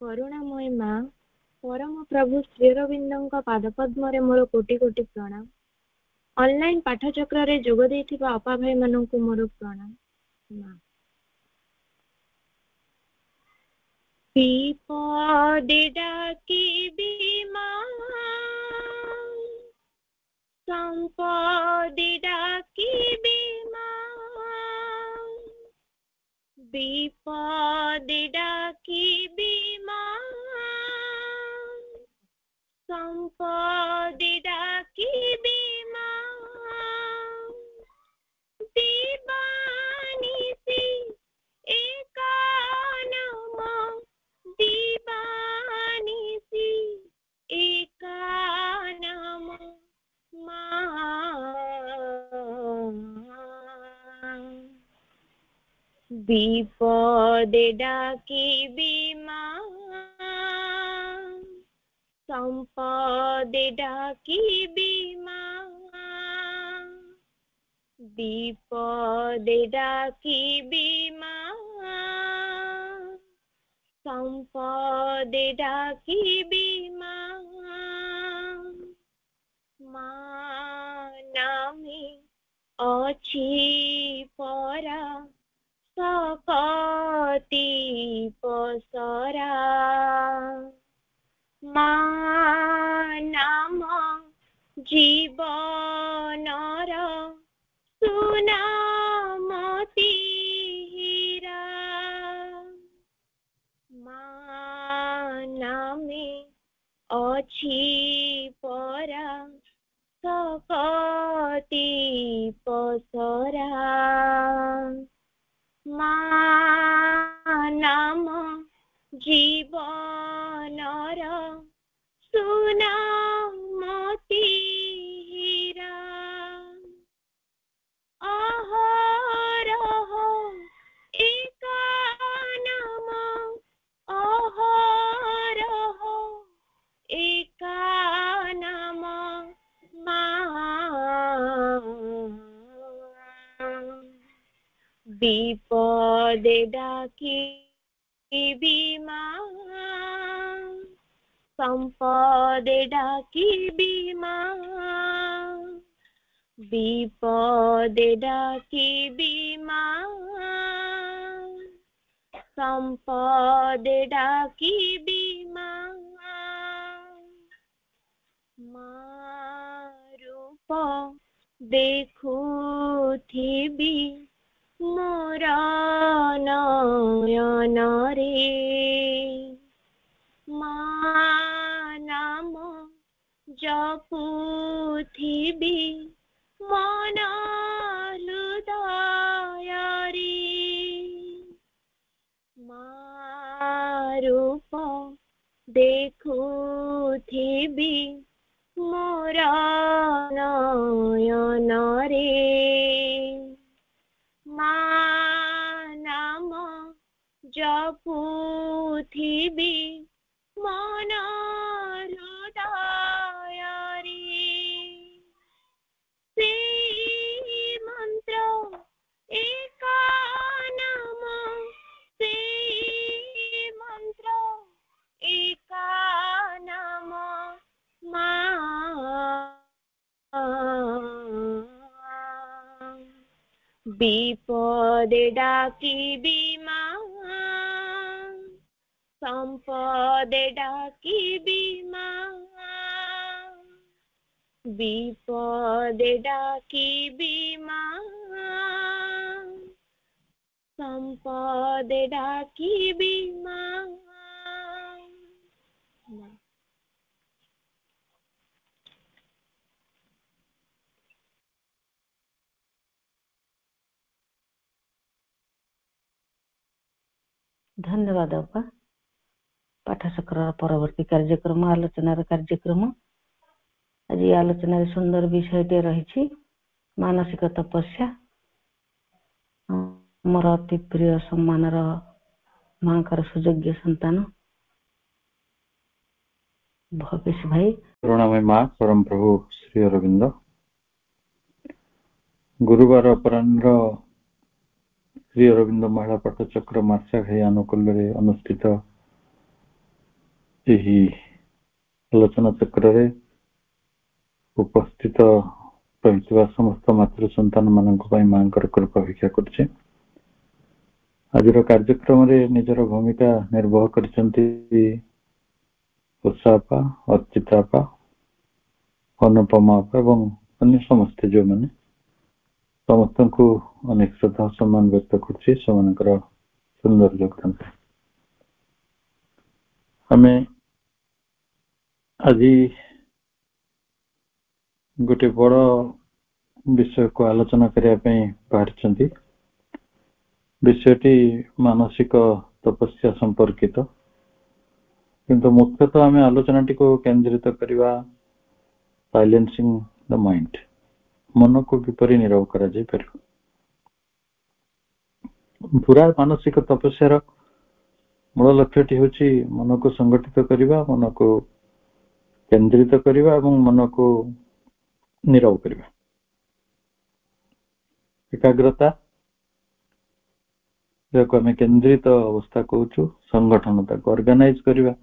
करुणामय माँ परम प्रभु श्री अरविंदଙ୍କ पादपद्मरे मोर कोटि कोटि प्रणाम। ऑनलाइन पाठचक्र रे जोग देइथिबा अपा भाई माननकु मोर प्रणाम। माँ विपदे डाकिबी माँ संपदे डाकिबी माँ विपदे डाकिबी माँ संपदे डाकिबी माँ दीवानिसी एका नाम दीवानिसी एका नाम विपदे डाकिबी माँ संपदे डाकिबी माँ विपदे डाकिबी माँ संपदे डाकिबी माँ माँ नामे अछि परा सकति पसरा माँ नाम जीवनर सुनामती हीरा माँ नामे अछि परा सकति पसरा माँ नाम जीवनर सुनामती हीरा अहरह एका नाम अहरह एका नाम विपदे डाकिबी माँ संपदे डाकिबी माँ विपदे डाकिबी माँ संपदे डाकिबी माँ माँ रूप देखुथिबी मोर नयन रे माँ नाम जपुथिबी मन हृदय रे माँ रूप देखुथिबी मोर नयन रे माँ नाम जपुथिबी मन हृदय रे सेई मंत्र एका नाम सेई मंत्र एका नाम विपदे डाकिबी माँ संपदे डाकिबी माँ विपदे डाकिबी माँ संपदे डाकिबी माँ। धन्यवाद अपा। पाठचक्र परवर्ती कार्यक्रम आलोचनार कार्यक्रम आज आलोचना सुंदर विषयटे रही मानसिक तपस्या मोर अति प्रिय सम्मानर मांकर सुयोग्य संतान भवेश भाई करुणामय माँ परम प्रभु श्री अरविंद गुरुवार अपराह्न श्री अरविंद महिला पाठचक्र मार्चाघाई अनुकूल अनुष्ठित ଏହି ଆଲୋଚନା ଚକ୍ରରେ ଉପସ୍ଥିତ ରହିଥିବା ସମସ୍ତ ମାତୃ ସନ୍ତାନ ମାନଙ୍କ ପାଇଁ ମାଙ୍କର କୃପା ଭିକ୍ଷା କରୁଛି। ଆଜିର କାର୍ଯ୍ୟକ୍ରମରେ ନିଜର ଭୂମିକା ନିର୍ବାହ କରିଛନ୍ତି ଉଷା ଆପା, ଅର୍ଚିତା ଆପା, ଅନୁପମା ଆପା ଏବଂ ଅନ୍ୟ ସମସ୍ତେ ଯେଉଁମାନେ, ସମସ୍ତଙ୍କୁ ଅନେକ ଶ୍ରଦ୍ଧା ସମ୍ମାନ ବ୍ୟକ୍ତ କରୁଛି ସେମାନଙ୍କର ସୁନ୍ଦର ଯୋଗଦାନ। ଆମେ ଆଜି ଗୋଟେ ବଡ ବିଷୟକୁ ଆଲୋଚନା କରିବା ପାଇଁ ବାହାରିଛନ୍ତି। ବିଷୟଟି ମାନସିକ ତପସ୍ୟା ସମ୍ପର୍କିତ, କିନ୍ତୁ ମୁଖ୍ୟତଃ ଆମେ ଆଲୋଚନାଟିକୁ କେନ୍ଦ୍ରିତ କରିବା ସାଇଲେନ୍ସିଂ ଦ ମାଇଣ୍ଡ, ମନକୁ କିପରି ନିରବ କରାଯାଇପାରିବ। ପୁରା ମାନସିକ ତପସ୍ୟାର ମୂଳ ଲକ୍ଷ୍ୟଟି ହେଉଛି ମନକୁ ସଂଗଠିତ କରିବା, ମନକୁ କେନ୍ଦ୍ରିତ କରିବା ଏବଂ ମନକୁ ନିରବ କରିବା। ଏକାଗ୍ରତା, ଯାହାକୁ ଆମେ କେନ୍ଦ୍ରିତ ଅବସ୍ଥା କହୁଛୁ, ସଂଗଠନ, ତାକୁ ଅର୍ଗାନାଇଜ କରିବା।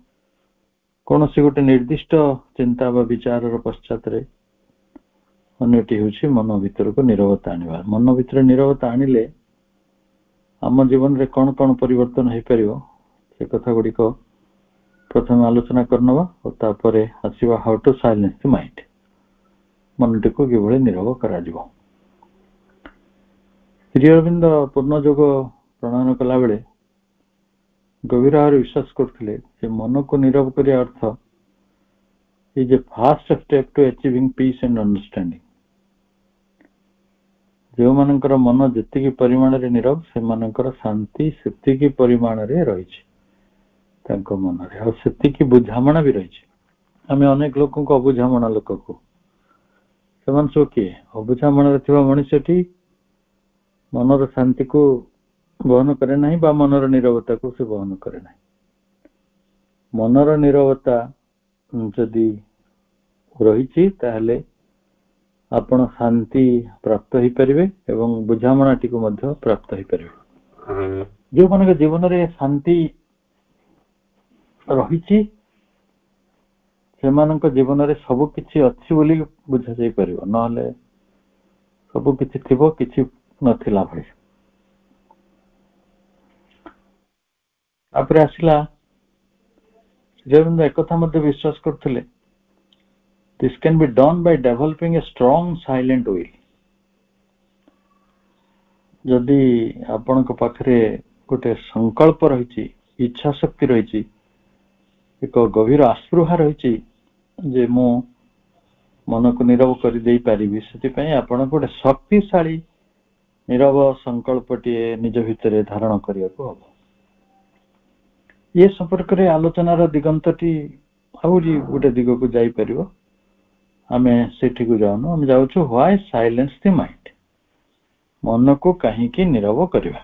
କୌଣସି ଗୋଟେ ନିର୍ଦ୍ଦିଷ୍ଟ ଚିନ୍ତା ବା ବିଚାରର ପଶ୍ଚାତରେ ଅନ୍ୟଟି ହେଉଛି ମନ ଭିତରକୁ ନିରବତା ଆଣିବା। ମନ ଭିତରେ ନିରବତା ଆଣିଲେ ଆମ ଜୀବନରେ କଣ କଣ ପରିବର୍ତ୍ତନ ହେଇପାରିବ ସେ କଥା ଗୁଡିକ ପ୍ରଥମେ ଆଲୋଚନା କରିନେବା ଓ ତାପରେ ଆସିବା how to silence the mind, ମନଟିକୁ କିଭଳି ନିରବ କରାଯିବ। ଶ୍ରୀ ଅରବିନ୍ଦ ପୂର୍ଣ୍ଣ ଯୋଗ ପ୍ରଣୟନ କଲା ବେଳେ ଗଭୀର ଭାବରେ ବିଶ୍ୱାସ କରୁଥିଲେ ଯେ ମନକୁ ନିରବ କରିବା ଅର୍ଥ is a first step to achieving peace and understanding. ଯେଉଁମାନଙ୍କର ମନ ଯେତିକି ପରିମାଣରେ ନିରବ ସେମାନଙ୍କର ଶାନ୍ତି ସେତିକି ପରିମାଣରେ ରହିଛି ତାଙ୍କ ମନରେ, ଆଉ ସେତିକି ବୁଝାମଣା ବି ରହିଛି। ଆମେ ଅନେକ ଲୋକଙ୍କୁ ଅବୁଝାମଣା ଲୋକ କହୁ। ସେମାନେ ସବୁ କିଏ? ଅବୁଝାମଣାରେ ଥିବା ମଣିଷଟି ମନର ଶାନ୍ତିକୁ ବହନ କରେ ନାହିଁ ବା ମନର ନିରବତାକୁ ସେ ବହନ କରେ ନାହିଁ। ମନର ନିରବତା ଯଦି ରହିଛି ତାହେଲେ ଆପଣ ଶାନ୍ତି ପ୍ରାପ୍ତ ହେଇପାରିବେ ଏବଂ ବୁଝାମଣାଟିକୁ ମଧ୍ୟ ପ୍ରାପ୍ତ ହେଇପାରିବେ। ଯେଉଁମାନଙ୍କ ଜୀବନରେ ଶାନ୍ତି ରହିଛି ସେମାନଙ୍କ ଜୀବନରେ ସବୁ କିଛି ଅଛି ବୋଲି ବୁଝାଯାଇ ପାରିବ, ନହେଲେ ସବୁ କିଛି ଥିବ କିଛି ନଥିଲା ଭଳି। ତାପରେ ଆସିଲା ଶ୍ରୀଅରବିନ୍ଦ ଏକଥା ମଧ୍ୟ ବିଶ୍ୱାସ କରୁଥିଲେ, this can be done by developing a strong silent will। ଯଦି ଆପଣଙ୍କ ପାଖରେ ଗୋଟେ ସଂକଳ୍ପ ରହିଛି, ଇଚ୍ଛା ଶକ୍ତି ରହିଛି, ଏକ ଗଭୀର ଆସ୍ପୃହା ରହିଛି ଯେ ମୁଁ ମନକୁ ନିରବ କରିଦେଇ ପାରିବି, ସେଥିପାଇଁ ଆପଣଙ୍କୁ ଗୋଟେ ଶକ୍ତିଶାଳୀ ନିରବ ସଂକଳ୍ପଟିଏ ନିଜ ଭିତରେ ଧାରଣ କରିବାକୁ ହବ। ଏ ସମ୍ପର୍କରେ ଆଲୋଚନାର ଦିଗନ୍ତଟି ଆହୁରି ଗୋଟେ ଦିଗକୁ ଯାଇପାରିବ। ଆମେ ସେଠିକୁ ଯାଉନୁ, ଆମେ ଯାଉଛୁ ହ୍ୱାଇ ସାଇଲେନ୍ସ ଦି ମାଇଣ୍ଡ, ମନକୁ କାହିଁକି ନିରବ କରିବା।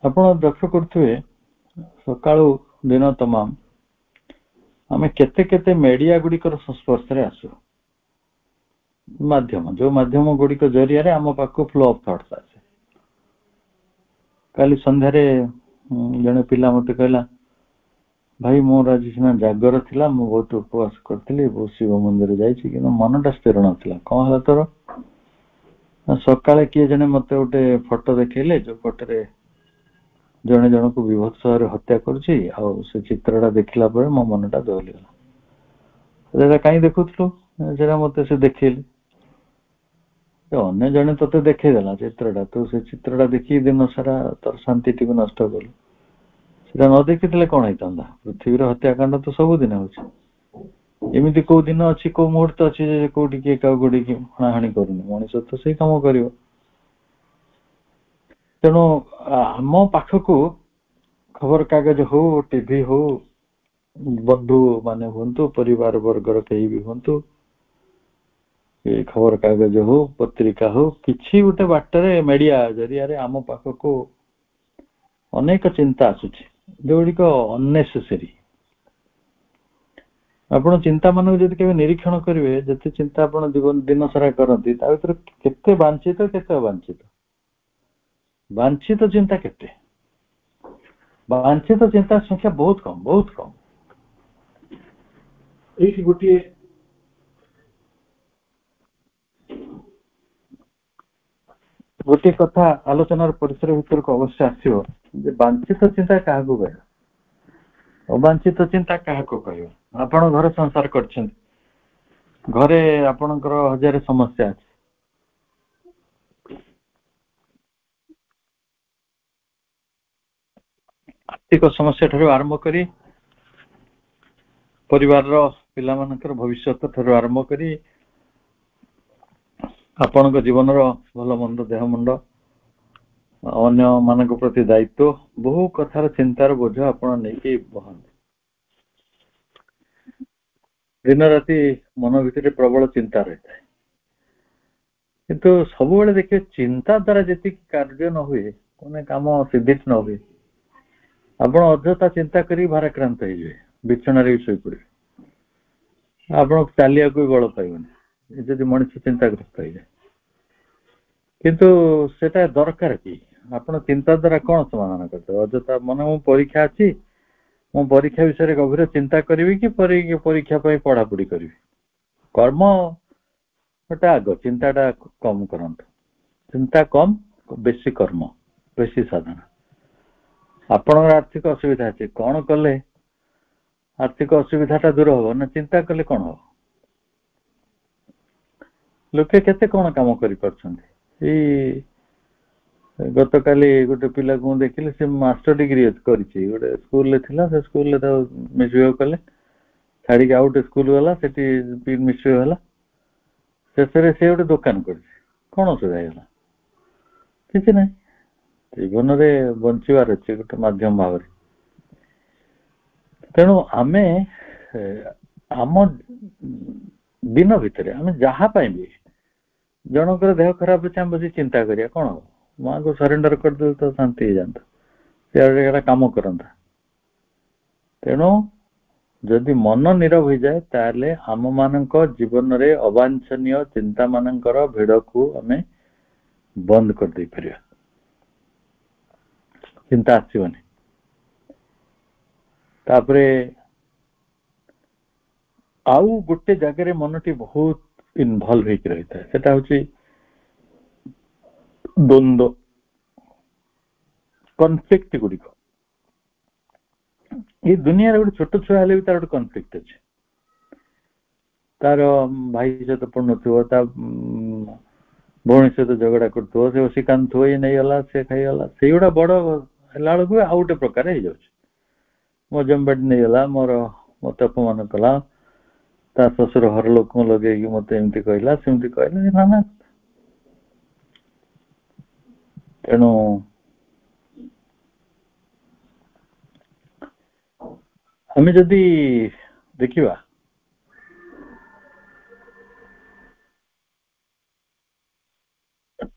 ଆପଣ ଲକ୍ଷ୍ୟ କରୁଥିବେ ସକାଳୁ ଦିନ ତମାମ ଆମେ କେତେ କେତେ ମିଡିଆ ଗୁଡିକର ସଂସ୍ପର୍ଶରେ ଆସୁ। ମାଧ୍ୟମ, ଯୋଉ ମାଧ୍ୟମ ଗୁଡିକ ଜରିଆରେ ଆମ ପାଖକୁ ଫ୍ଲୋ ଅଫ୍ ଥଟ୍ସ ଆସେ। କାଲି ସନ୍ଧ୍ୟାରେ ଜଣେ ପିଲା ମତେ କହିଲା, ଭାଇ ମୋର ଆଜି ସିନା ଜାଗର ଥିଲା, ମୁଁ ବହୁତ ଉପବାସ କରିଥିଲି, ବହୁତ ଶିବ ମନ୍ଦିର ଯାଇଛି, କିନ୍ତୁ ମନଟା ସ୍ଥିର ନଥିଲା। କଣ ହେଲା ତୋର? ସକାଳେ କିଏ ଜଣେ ମତେ ଗୋଟେ ଫଟୋ ଦେଖେଇଲେ, ଯୋଉ ଫଟୋରେ ଜଣେ ଜଣକୁ ବିଭତ୍ସ ଭାବରେ ହତ୍ୟା କରୁଛି, ଆଉ ସେ ଚିତ୍ରଟା ଦେଖିଲା ପରେ ମୋ ମନଟା ଦୋହଲିଗଲା। ସେଟା କାହିଁ ଦେଖୁଥିଲୁ? ସେଟା ମତେ ସେ ଦେଖେଇଲେ। ଅନ୍ୟ ଜଣେ ତତେ ଦେଖେଇଦେଲା ଚିତ୍ରଟା, ତୁ ସେ ଚିତ୍ରଟା ଦେଖିକି ଦିନ ସାରା ତୋର ଶାନ୍ତିଟିକୁ ନଷ୍ଟ କଲୁ। ସେଟା ନ ଦେଖିଥିଲେ କଣ ହେଇଥାନ୍ତା? ପୃଥିବୀର ହତ୍ୟାକାଣ୍ଡ ତ ସବୁଦିନ ହଉଛି। ଏମିତି କୋଉ ଦିନ ଅଛି, କୋଉ ମୁହୂର୍ତ୍ତ ଅଛି ଯେ କୋଉଠି କିଏ କାହାକୁ କୋଉଠି ହଣାହାଣି କରୁନି? ମଣିଷ ତ ସେଇ କାମ କରିବ। ତେଣୁ ଆମ ପାଖକୁ ଖବର କାଗଜ ହଉ, ଟିଭି ହଉ, ବନ୍ଧୁ ମାନେ ହୁଅନ୍ତୁ, ପରିବାର ବର୍ଗର କେହି ବି ହୁଅନ୍ତୁ, ଖବର କାଗଜ ହଉ, ପତ୍ରିକା ହଉ, କିଛି ଗୋଟେ ବାଟରେ ମିଡିଆ ଜରିଆରେ ଆମ ପାଖକୁ ଅନେକ ଚିନ୍ତା ଆସୁଛି ଯୋଉଗୁଡିକ ଅନନେସେସରି। ଆପଣ ଚିନ୍ତା ମାନଙ୍କୁ ଯଦି କେବେ ନିରୀକ୍ଷଣ କରିବେ, ଯେତେ ଚିନ୍ତା ଆପଣ ଦିନ ସାରା କରନ୍ତି ତା ଭିତରେ କେତେ ବାଞ୍ଛିତ କେତେ ଅବାଞ୍ଛିତ। ବାଞ୍ଛିତ ଚିନ୍ତା କେତେ? वांछित चिंता संख्या बहुत कम, बहुत कम। ये गोटे गोटे कथा आलोचनार परिसर भीतर को अवश्य आसियो जे वांछित चिंता क्या कह, अवांछित चिंता क्या कह। आपण घर संसार करछन, घरे आपणकर हजार समस्या अछि, आर्थिक समस्या ठारू आरंभ करी परिवार पिला मानकर भविष्य ठारू आरंभ करी आपणक जीवन भल मंद देह मुंड अन्य मान प्रति दायित्व बहु कथार चिंतार बोझ आपण नहीं बहन। दिन राति मन भितर प्रबल चिंता रही है, किंतु सब बेले देखिए चिंता द्वारा जी कार्य न हुए कोने काम सिद्धित न हुए आपण अध्यता चिंता करी भाराक्रांत हो बिछणार भी शोई पड़े, आपण चलिया को बल पाइबनी जदि मनुष्य चिंताग्रस्त हो जाए। किंतु सेटा दरकार कि आपण चिंता द्वारा कौन समाधान करते अଯଥା मन मु परीक्षा अच्छी मु परीक्षा विषय गभीर चिंता करी कि परीक्षा पढ़ा पढ़ी करी कर्म टा आग चिंताटा कम करंत, चिंता कम बेसी कर्म बेसी साधना। आपण आर्थिक असुविधा अच्छे कौन कले आर्थिक असुविधाटा दूर हम ना चिंता कले कौन हो। लोके केते कौन काम करि परछन्ते गत काली गोटे पिला को देखिले से मास्टर डिग्री करिछि गोटे स्कूल ले थिला से स्कूल ले मिसबिहेव कले छाड़ी आउ गोटे स्कूल गला सेठी मिसबिहेव होला शेषे से गोटे दुकान करछि कौन असुविधा होला किछि नै। जीवन में बंचार अच्छे गोटे मध्यम भाव तेणु आमे आम दिन भितर आम जहाँ भी जनकर देह खराब अच्छे आम बस चिंता करिया कौन हम माँ को सरेंडर करदे तो शांति हो जाता से काम करता। तेणु जदि मन नीरव हो जाए ताले आम मानक जीवन रे अवांछनीय चिंता मानकर भिड़ को आमे बंद कर दे परिया, चिंता आसवनी। तापरे आउ गोटे जगह मनटी बहुत इनवल्व होकर रही है सेटा हूँ द्वंद्व कनफ्लिक्ट गुड़िक ये दुनिया गोटे छोट छुआ भी तार गोटे कनफ्लिक्ट अच्छे तार भाई सहित पढ़ु भौणी सहित झगड़ा कर से बस कांदुव ये नहीं गला से खाईगला से गुड़ा बड़ है बेलू आउ गोटे प्रकार हो जाए मो जमबाड़ी नहीं गला मोर मत अपमान कला ता शशुर हर लोक लगे मत एमती कहला सेमती कहला नाना। तेणु आम जदि देखा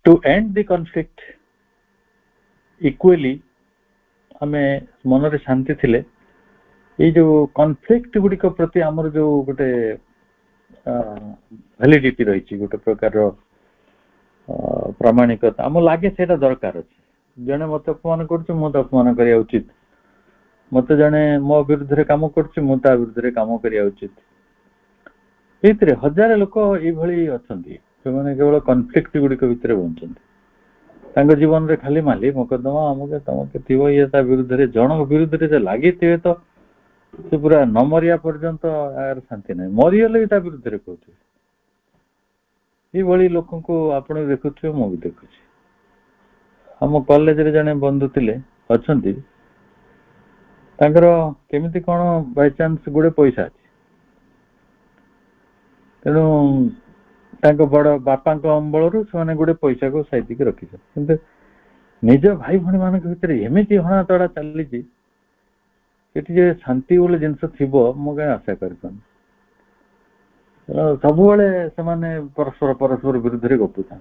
to end the conflict equally आमे मन रे शांति थिले ये जो कॉन्फ्लिक्ट गुड़िक प्रति आमर जो गोटे वैलिडिटी रही गोटे प्रकार प्रामाणिकता आम लगे से दरकार अच्छे जड़े मत अपमान कर अपमान करिया उचित मत जड़े मो विरुद्ध काम कर विरुद्ध काम करिया उचित। ये हजार लोक ये अच्छा जो मैंने केवल कॉन्फ्लिक्ट गुड़िक भितर बंचते जीवन रे खाली माली मकदमा अमुक तमक थी ये विरुद्ध जन विरुद्ध लगी थे तो से पूरा न मरिया पर्यंत यार शांति नहीं मरीगले भी विरुद्ध कहते ये लोक को आप देखुए मु भी देखुची आम कॉलेज रे जने बंधु थिले अच्छी केमिति कौन बाय चांस गुड़े पैसा अच्छे तेणु बड़ बापा अम्बल से गोटे पैसा को साइतिक रखी कि निज भाई भाई मान भर एमती हणा तड़ा चली शांति बोले जिनस थी मु कहीं आशा कर सब परस्पर परस्पर विरुद्ध गपु था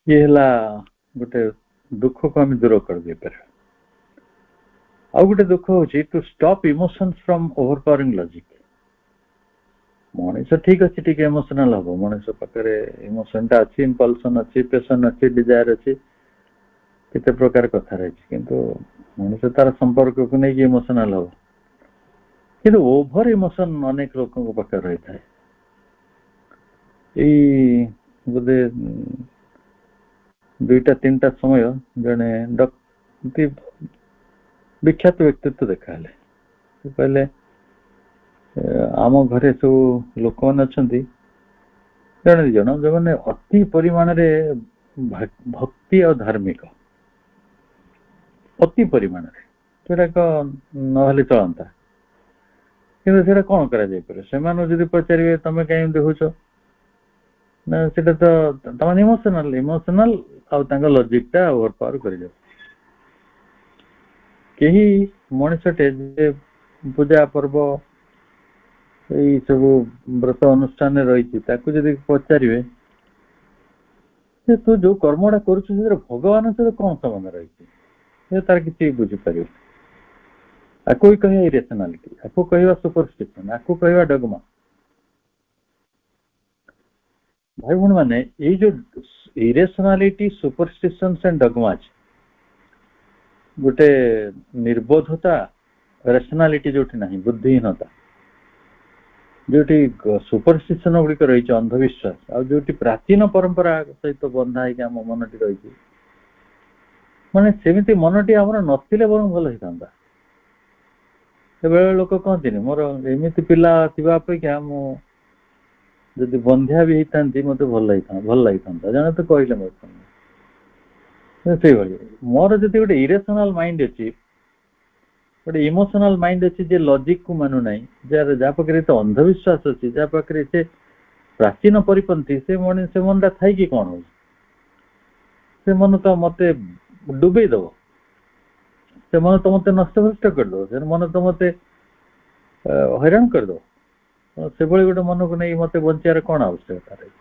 ये है गोटे दुख को आम दूर कर दे पार। आउ गोटे दुख हूँ to stop emotions from overpowering logic. Manish ठीक अच्छे टी इमोशनाल हम मनीष पाखे इमोशन टा अच्छी इम्पल्सन अच्छी पैशन अच्छी डिजायर अच्छी କେତେ ପ୍ରକାର କଥା ରହିଛି, କିନ୍ତୁ ମଣିଷ ତାର ସମ୍ପର୍କକୁ ନେଇକି ଇମୋସନାଲ ହବ, କିନ୍ତୁ ଓଭର ଇମୋସନ ଅନେକ ଲୋକଙ୍କ ପାଖରେ ରହିଥାଏ। ଏଇ ବୋଧେ 2ଟା-3ଟା ସମୟ ଜଣେ ବିଖ୍ୟାତ ବ୍ୟକ୍ତିତ୍ୱ ଦେଖାହେଲେ। ସେ କହିଲେ ଆମ ଘରେ ସବୁ ଲୋକମାନେ ଅଛନ୍ତି ଜଣେ 2 ଜଣ ଯୋଉମାନେ ଅତି ପରିମାଣରେ ଭକ୍ତି ଆଉ ଧାର୍ମିକ, ଅତି ପରିମାଣରେ, ସେଟାକ ନହେଲେ ଚଳନ୍ତା, କିନ୍ତୁ ସେଟା କଣ କରାଯାଇପାରେ? ସେମାନଙ୍କୁ ଯଦି ପଚାରିବେ ତମେ କାହିଁ ଏମିତି ହଉଛ, ନା ସେଟା ତ ତମେ ଇମୋସନାଲ ଆଉ ତାଙ୍କ ଲଜିକ ଟା ଓଭର ପାୱାର କରିଯାଉ। କେହି ମଣିଷଟେ ଯେ ପୂଜା ପର୍ବ ଏଇ ସବୁ ବ୍ରତ ଅନୁଷ୍ଠାନରେ ରହିଛି, ତାକୁ ଯଦି ପଚାରିବେ ଯେ ତୁ ଯୋଉ କର୍ମଟା କରୁଛୁ ସେଥିରେ ଭଗବାନ ସହିତ କଣ ସମ୍ବନ୍ଧ ରହିଛି, ସେ ତାର କିଛି ବୁଝିପାରିବ। ଆକୁ କହିବା ଇରେସନାଲିଟି, ଆକୁ କହିବା ସୁପରଷ୍ଟିସନ, ଆକୁ କହିବା ଡଗମା। ଭାଇ ଭଉଣୀ ମାନେ, ଏଇ ଯୋଉ ଇରେସନାଲିଟି, ସୁପରଷ୍ଟିସନ୍ସ ଏଣ୍ଡ ଡଗମାଜ, ଗୋଟେ ନିର୍ବୋଧତା, ରେସନାଲିଟି ଯୋଉଠି ନାହିଁ, ବୁଦ୍ଧିହୀନତା, ଯୋଉଠି ସୁପରଷ୍ଟିସନ ଗୁଡିକ ରହିଛି, ଅନ୍ଧବିଶ୍ୱାସ, ଆଉ ଯୋଉଠି ପ୍ରାଚୀନ ପରମ୍ପରା ସହିତ ବନ୍ଧା ହେଇକି ଆମ ମନଟି ରହିଛି, ମାନେ ସେମିତି ମନଟି ଆମର ନଥିଲେ ବରଂ ଭଲ ହେଇଥାନ୍ତା। ସେବେଳେ ଲୋକ କହନ୍ତିନି ମୋର ଏମିତି ପିଲା ଥିବା ଅପେକ୍ଷା ମୁଁ ଯଦି ବନ୍ଧ୍ୟା ବି ହେଇଥାନ୍ତି ମତେ ଭଲ ଲାଗିଥାନ୍ତା, ଜଣେ ତ କହିଲେ ମୋ ସେଇଭଳି ମୋର ଯଦି ଗୋଟେ ଇରେସନାଲ ମାଇଣ୍ଡ ଅଛି, ଗୋଟେ ଇମୋସନାଲ ମାଇଣ୍ଡ ଅଛି, ଯେ ଲଜିକ କୁ ମାନୁ ନାହିଁ, ଯାହା ପାଖରେ ଏତେ ଅନ୍ଧବିଶ୍ୱାସ ଅଛି, ଯାହା ପାଖରେ ଏତେ ପ୍ରାଚୀନ ପରିପନ୍ଥୀ, ସେ ମନଟା ଥାଇକି କଣ ହଉଛି? ସେ ମନ ତ ମତେ ଡୁବେଇ ଦବ, ସେ ମନ ତ ମତେ ନଷ୍ଟଭ୍ରଷ୍ଟ କରିଦବ, ସେ ମନ ତ ମତେ ହଇରାଣ କରିଦବ। ସେଭଳି ଗୋଟେ ମନକୁ ନେଇ ମତେ ବଞ୍ଚିବାର କଣ ଆବଶ୍ୟକତା ରହିଛି?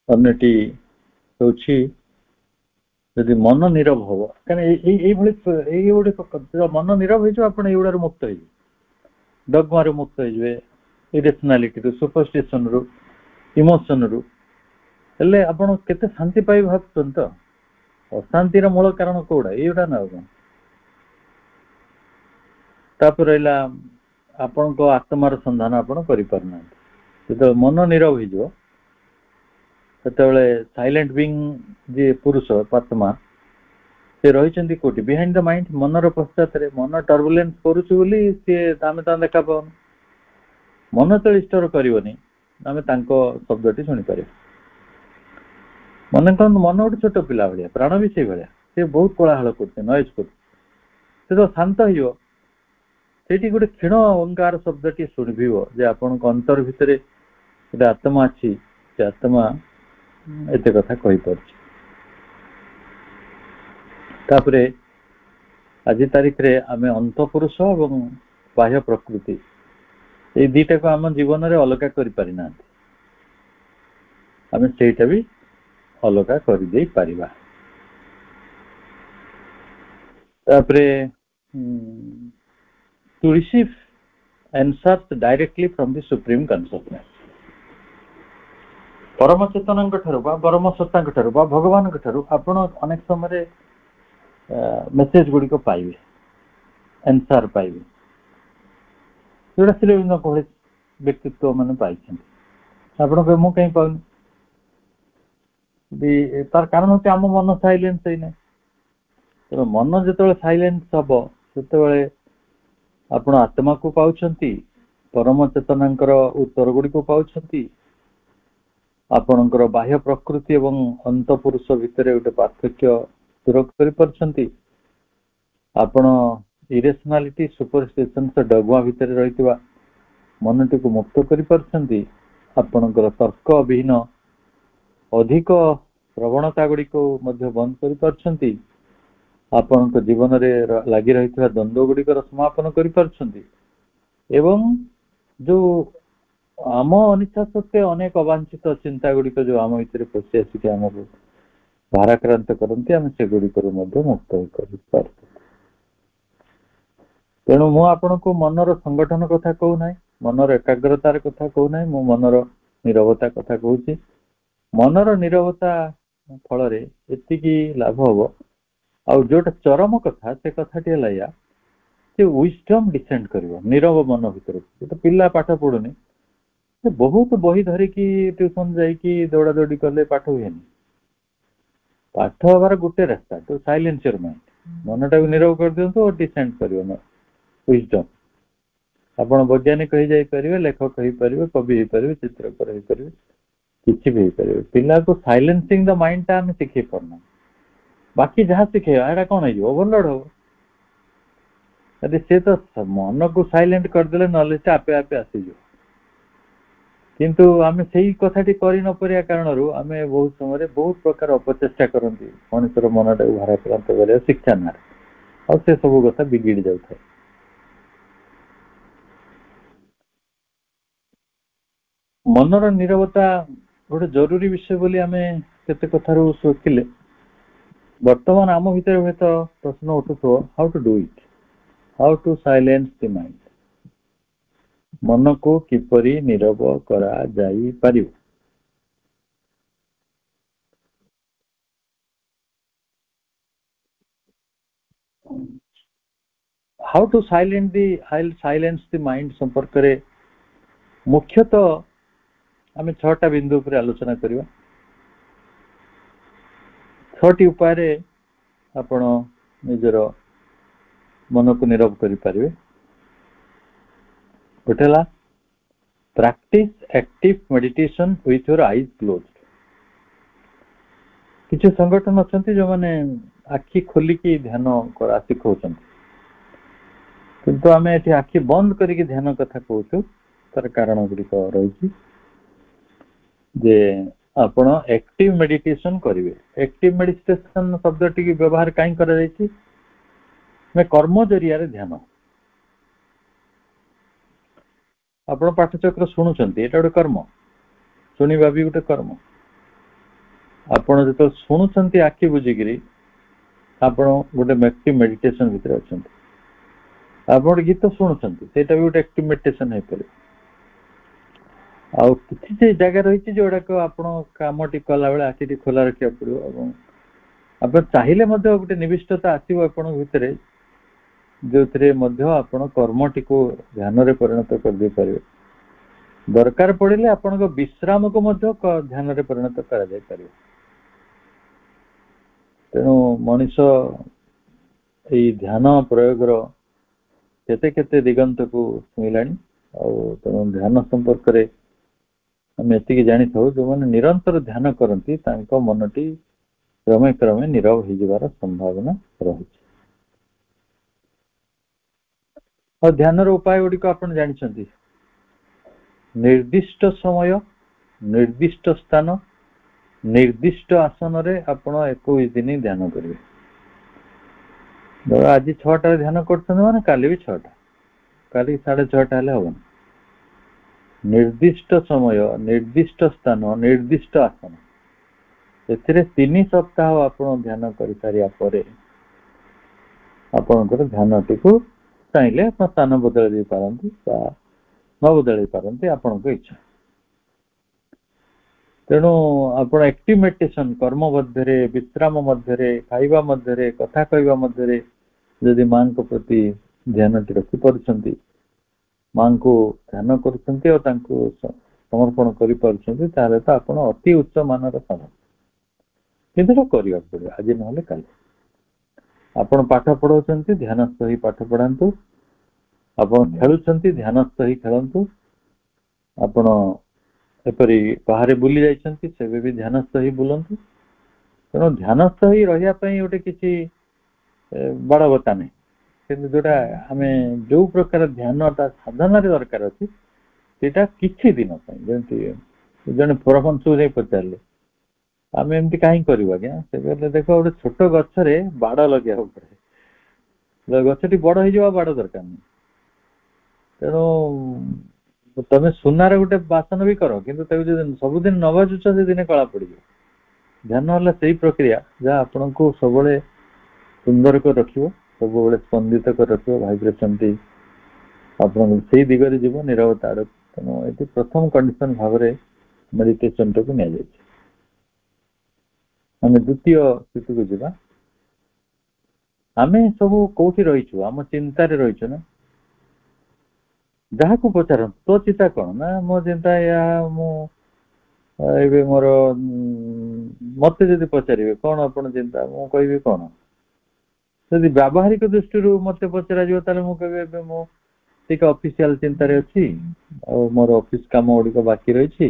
ଅନ୍ୟଟି ହେଉଛି ଯଦି ମନ ନୀରବ ହବ, କାରଣ ଏଇ ଗୋଟେ ମନ ନୀରବ ହେଇଯିବ, ଆପଣ ଏଇଗୁଡାରୁ ମୁକ୍ତ ହେଇଯିବେ, ଡଗମାରୁ ମୁକ୍ତ ହେଇଯିବେ, ଇରେସନାଲିଟିରୁ, ସୁପରଷ୍ଟିସନରୁ, ଇମୋସନରୁ। ହେଲେ ଆପଣ କେତେ ଶାନ୍ତି ପାଇବେ ଭାବୁଛନ୍ତି ତ? ଅଶାନ୍ତିର ମୂଳ କାରଣ କୋଉଟା? ଏଇଗୁଡା ନା ଆଉ କଣ? ତାପରେ ରହିଲା ଆପଣଙ୍କ ଆତ୍ମାର ସନ୍ଧାନ ଆପଣ କରିପାରୁନାହାନ୍ତି। ଯେତେବେଳେ ମନ ନୀରବ ହେଇଯିବ, ସେତେବେଳେ ସାଇଲେଣ୍ଟ ବିଙ୍ଗ ଯିଏ ପୁରୁଷ ଆତ୍ମା, ସେ ରହିଛନ୍ତି କୋଉଠି? ବିହାଇଣ୍ଡ ଦ ମାଇଣ୍ଡ, ମନର ପଶ୍ଚାତରେ। ମନ ଟର୍ବୁଲେନ୍ସ କରୁଛି ବୋଲି ସିଏ ଆମେ ତା ଦେଖା ପାଉନୁ। ମନ ଯେତେବେଳେ ଷ୍ଟୋର କରିବନି, ଆମେ ତାଙ୍କ ଶବ୍ଦଟି ଶୁଣିପାରିବା। ମନେ କରନ୍ତୁ ମନ ଗୋଟେ ଛୋଟ ପିଲା ଭଳିଆ, ପ୍ରାଣ ବି ସେଇଭଳିଆ, ସେ ବହୁତ କୋଳାହଳ କରୁଛି, ନଏଜ କରୁଛି। ସେ ତ ଶାନ୍ତ ହେଇଯିବ, ସେଇଠି ଗୋଟେ କ୍ଷୀଣ ଓଙ୍କାର ଶବ୍ଦଟି ଶୁଣିବିବ ଯେ ଆପଣଙ୍କ ଅନ୍ତର ଭିତରେ ଗୋଟେ ଆତ୍ମା ଅଛି, ସେ ଆତ୍ମା ଏତେ କଥା କହିପାରୁଛି। ତାପରେ ଆଜି ତାରିଖରେ ଆମେ ଅନ୍ତଃପୁରୁଷ ଏବଂ ବାହ୍ୟ ପ୍ରକୃତି, ଏଇ ଦିଟାକୁ ଆମ ଜୀବନରେ ଅଲଗା କରିପାରିନାହାନ୍ତି। ଆମେ ସେଇଟା ବି ଅଲଗା କରିଦେଇ ପାରିବା। ତାପରେ to receive answers directly from the supreme consciousness, ପରମ ଚେତନଙ୍କ ଠାରୁ ବା ପରମ ସତ୍ତାଙ୍କ ଠାରୁ ବା ଭଗବାନଙ୍କ ଠାରୁ ଆପଣ ଅନେକ ସମୟରେ ମେସେଜ ଗୁଡିକ ପାଇବେ, ଆନ୍ସର ପାଇବେ, ଯୋଉଟା ଶ୍ରୀରବିନ୍ଦ ଭଳି ବ୍ୟକ୍ତିତ୍ୱ ମାନେ ପାଇଛନ୍ତି। ଆପଣ କହିବେ ମୁଁ କାହିଁ ପାଉନି? ତାର କାରଣ ହଉଛି ଆମ ମନ ସାଇଲେନ୍ସ ହେଇନାହିଁ। ତେଣୁ ମନ ଯେତେବେଳେ ସାଇଲେନ୍ସ ହବ, ସେତେବେଳେ ଆପଣ ଆତ୍ମାକୁ ପାଉଛନ୍ତି, ପରମ ଚେତନାଙ୍କର ଉତ୍ତର ଗୁଡିକୁ ପାଉଛନ୍ତି, ଆପଣଙ୍କର ବାହ୍ୟ ପ୍ରକୃତି ଏବଂ ଅନ୍ତଃପୁରୁଷ ଭିତରେ ଗୋଟେ ପାର୍ଥକ୍ୟ ଦୂର କରିପାରୁଛନ୍ତି। ଆପଣ ଇରେସନାଲିଟି, ସୁପରଷ୍ଟିସନ, ଡଗମା ଭିତରେ ରହିଥିବା ମନଟିକୁ ମୁକ୍ତ କରିପାରୁଛନ୍ତି। ଆପଣଙ୍କର ତର୍କ ବିହୀନ ଅଧିକ ପ୍ରବଣତା ଗୁଡିକୁ ମଧ୍ୟ ବନ୍ଦ କରିପାରୁଛନ୍ତି। ଆପଣଙ୍କ ଜୀବନରେ ଲାଗି ରହିଥିବା ଦ୍ୱନ୍ଦ୍ୱ ଗୁଡିକର ସମାପନ କରିପାରୁଛନ୍ତି। ଏବଂ ଯୋଉ ଆମ ଅନିଚ୍ଛା ସତ୍ତ୍ୱେ ଅନେକ ଅବାଞ୍ଛିତ ଚିନ୍ତା ଗୁଡିକ ଯୋଉ ଆମ ଭିତରେ ପଶି ଆସିକି ଆମକୁ ଭାରାକ୍ରାନ୍ତ କରନ୍ତି, ଆମେ ସେଗୁଡିକରୁ ମଧ୍ୟ ମୁକ୍ତ କରିପାରୁ। ତେଣୁ ମୁଁ ଆପଣଙ୍କୁ ମନର ସଂଗଠନ କଥା କହୁନାହିଁ, ମନର ଏକାଗ୍ରତାର କଥା କହୁନାହିଁ, ମୁଁ ମନର ନୀରବତା କଥା କହୁଛି। मनर नीरवता फल एतिकी लाभ हम आउ जोटा चरम कथा से कथाटी है या विजडम डिसेंड कर नीरव मन भर तो पिला पाठ पढ़ुनी बहुत बही धरिकी ट्यूशन जाइकी दौड़ा दौड़ी कले पाठ हुए पाठ हबार गोटे रास्ता तो साइलेंस योर माइंड मनटा को नीरव कर दिंतु और डिसेंड कर विजडम आपण वैज्ञानिक हो जापर लेखक हो पारे कवि हो पारे चित्रकार हो पारे किसी भी हो पारे पिला को साइलेंसिंग द माइंड टा आम शिखे पारना बाकी जहाँ शिखेगा कौन हो ओवरलोड हम यदि से तो मन को साइलेंट करदे नॉलेज आपे आपे आसीज किंतु आम से कथाटी कर न पारिया कारण आम बहुत समय बहुत प्रकार अपचेषा करती मनुष्यर मनटा को भाराक्रांत कर शिक्षा ना और से सब कथा बिगिड़ जाए मनर नीरवता गोटे जरूरी विषय बोली आम केते कथारू सोचिले वर्तमान आम भीतर हुए तो प्रश्न उठुथो how to do it how to silence the mind मन को किपरि नीरव करा जाई पारिबो how to silence the mind संपर्क रे मुख्यतः आम 6टा बिंदु पर आलोचना करवा 6टी उपाय आपण निजर मन को नीरव करि पारिबे गोटेला practice active meditation with your eyes closed किसी संगठन अच्छा जो मैंने आखि खोलिकी ध्यान करा शिखौछन किंतु आम ये आखि बंद करके ध्यान कथा कहूँ तार कारण गुड़िक रही जे आपण एक्टिव मेडिटेशन करेंगे एक्टिव मेडिटेशन शब्द टी व्यवहार कहीं कर कर्म जरिया ध्यान आपण पाठचक्र शुणुंट ये गोटे कर्म शुणा भी गोटे कर्म आपण जो शुणुंट आखि बुझिकी आपण गोटे एक्टिव मेडिटेशन भितर अच्छा आप गीत शुणुंट से भी गोटे एक्टिव मेडिटेशन हो पारे आछि जगह रही जोड़ाक कम टी कला बेले आखि खोला रखा पड़ो आप चाहिए गोटे निविष्टता आसो आपण भितर जो आपण कर्म टी को ध्यान रे परिणत कर दे पारे दरकार पड़े आपण विश्राम को ध्यान रे परिणत करा जाय पारे तेणु मनीष यही ध्यान प्रयोग केते केते दिगंत को छुईलाणी तेणु ध्यान संपर्क रे आम एति जानी था जो मैंने निरंतर ध्यान करती मनटी क्रमे क्रमे नीरव हो जावार संभावना रही और ध्यान उपाय गुड़िक आप जानते निर्दिष्ट समय निर्दिष्ट स्थान निर्दिष्ट आसन रे आपण 21 दिन ध्यान करेंगे आज 6टा ध्यान कर काली भी 6टा काली 6:30 हेले हम निर्दिष्ट समय निर्दिष्ट स्थान निर्दिष्ट आसन ए 3 सप्ताह आप ध्यान कर सारिया परे आपणकर ध्यान टी को चाहिए आप स्थान बदल दे पारंती न बदल पारंती आपण इच्छा तेणु आप एक्टिव मेडिटेशन कर्म मध्य विश्राम मध्य खाइबा मध्य कथा कहवा मध्य जदि मां को प्रति ध्यान रखी पार्टी मां को ध्यान कर समर्पण कर तो आप अति उच्च मानर साधन किंतु करने पड़े आज ना काली आपण पाठ पढ़ाऊँ ध्यानस्थ ही पाठ पढ़ातु आप खेलुंट ध्यानस्थ ही खेलतु आपण एपरी बाहर बुली जाइछंती सेबे भी ध्यानस्थ ही बुलंतु तेणु ध्यानस्थ ही रही गोटे किसी बड़ बता नहीं किंतु जोटा आम जो प्रकार ध्यान साधन दरकार अच्छी सेटा किछि दिन जमी जन परमहंस नहीं पचारे आम एमती कहीं करूँ आज्ञा से देख गोटे छोट गचरे बाड़ लगे पड़े गछटी बड़ हो बाड़ दरकार नहीं तेणु तुम सुनार गोटे बासन भी कर कि सबुदिन न बाजुच से दिन कला पड़ ध्यान है से प्रक्रिया जहाँ आपण को सब सुंदर कर रख सब स्पंदित कर रख भाइब्रेशन टी आप दिगरे जीव नीरवता आड़ तेणु ये प्रथम कंडीशन भाव मेडिटेशन टाक नि ଆମେ ଦ୍ୱିତୀୟ ସ୍ଥିତିକୁ ଯିବା। ଆମେ ସବୁ କୋଉଠି ରହିଛୁ? ଆମ ଚିନ୍ତାରେ ରହିଛୁ ନା? ଯାହାକୁ ପଚାରନ୍ତୁ ତୋ ଚିନ୍ତା କଣ? ନା ମୋ ଚିନ୍ତା ଏହା, ମୁଁ ଏବେ ମୋର ମତେ ଯଦି ପଚାରିବେ କଣ ଆପଣ ଚିନ୍ତା, ମୁଁ କହିବି କଣ? ଯଦି ବ୍ୟାବହାରିକ ଦୃଷ୍ଟିରୁ ମତେ ପଚରାଯିବ ତାହେଲେ ମୁଁ କହିବି ଏବେ ମୁଁ ଟିକେ ଅଫିସିଆଲ ଚିନ୍ତାରେ ଅଛି, ଆଉ ମୋର ଅଫିସ କାମ ଗୁଡିକ ବାକି ରହିଛି,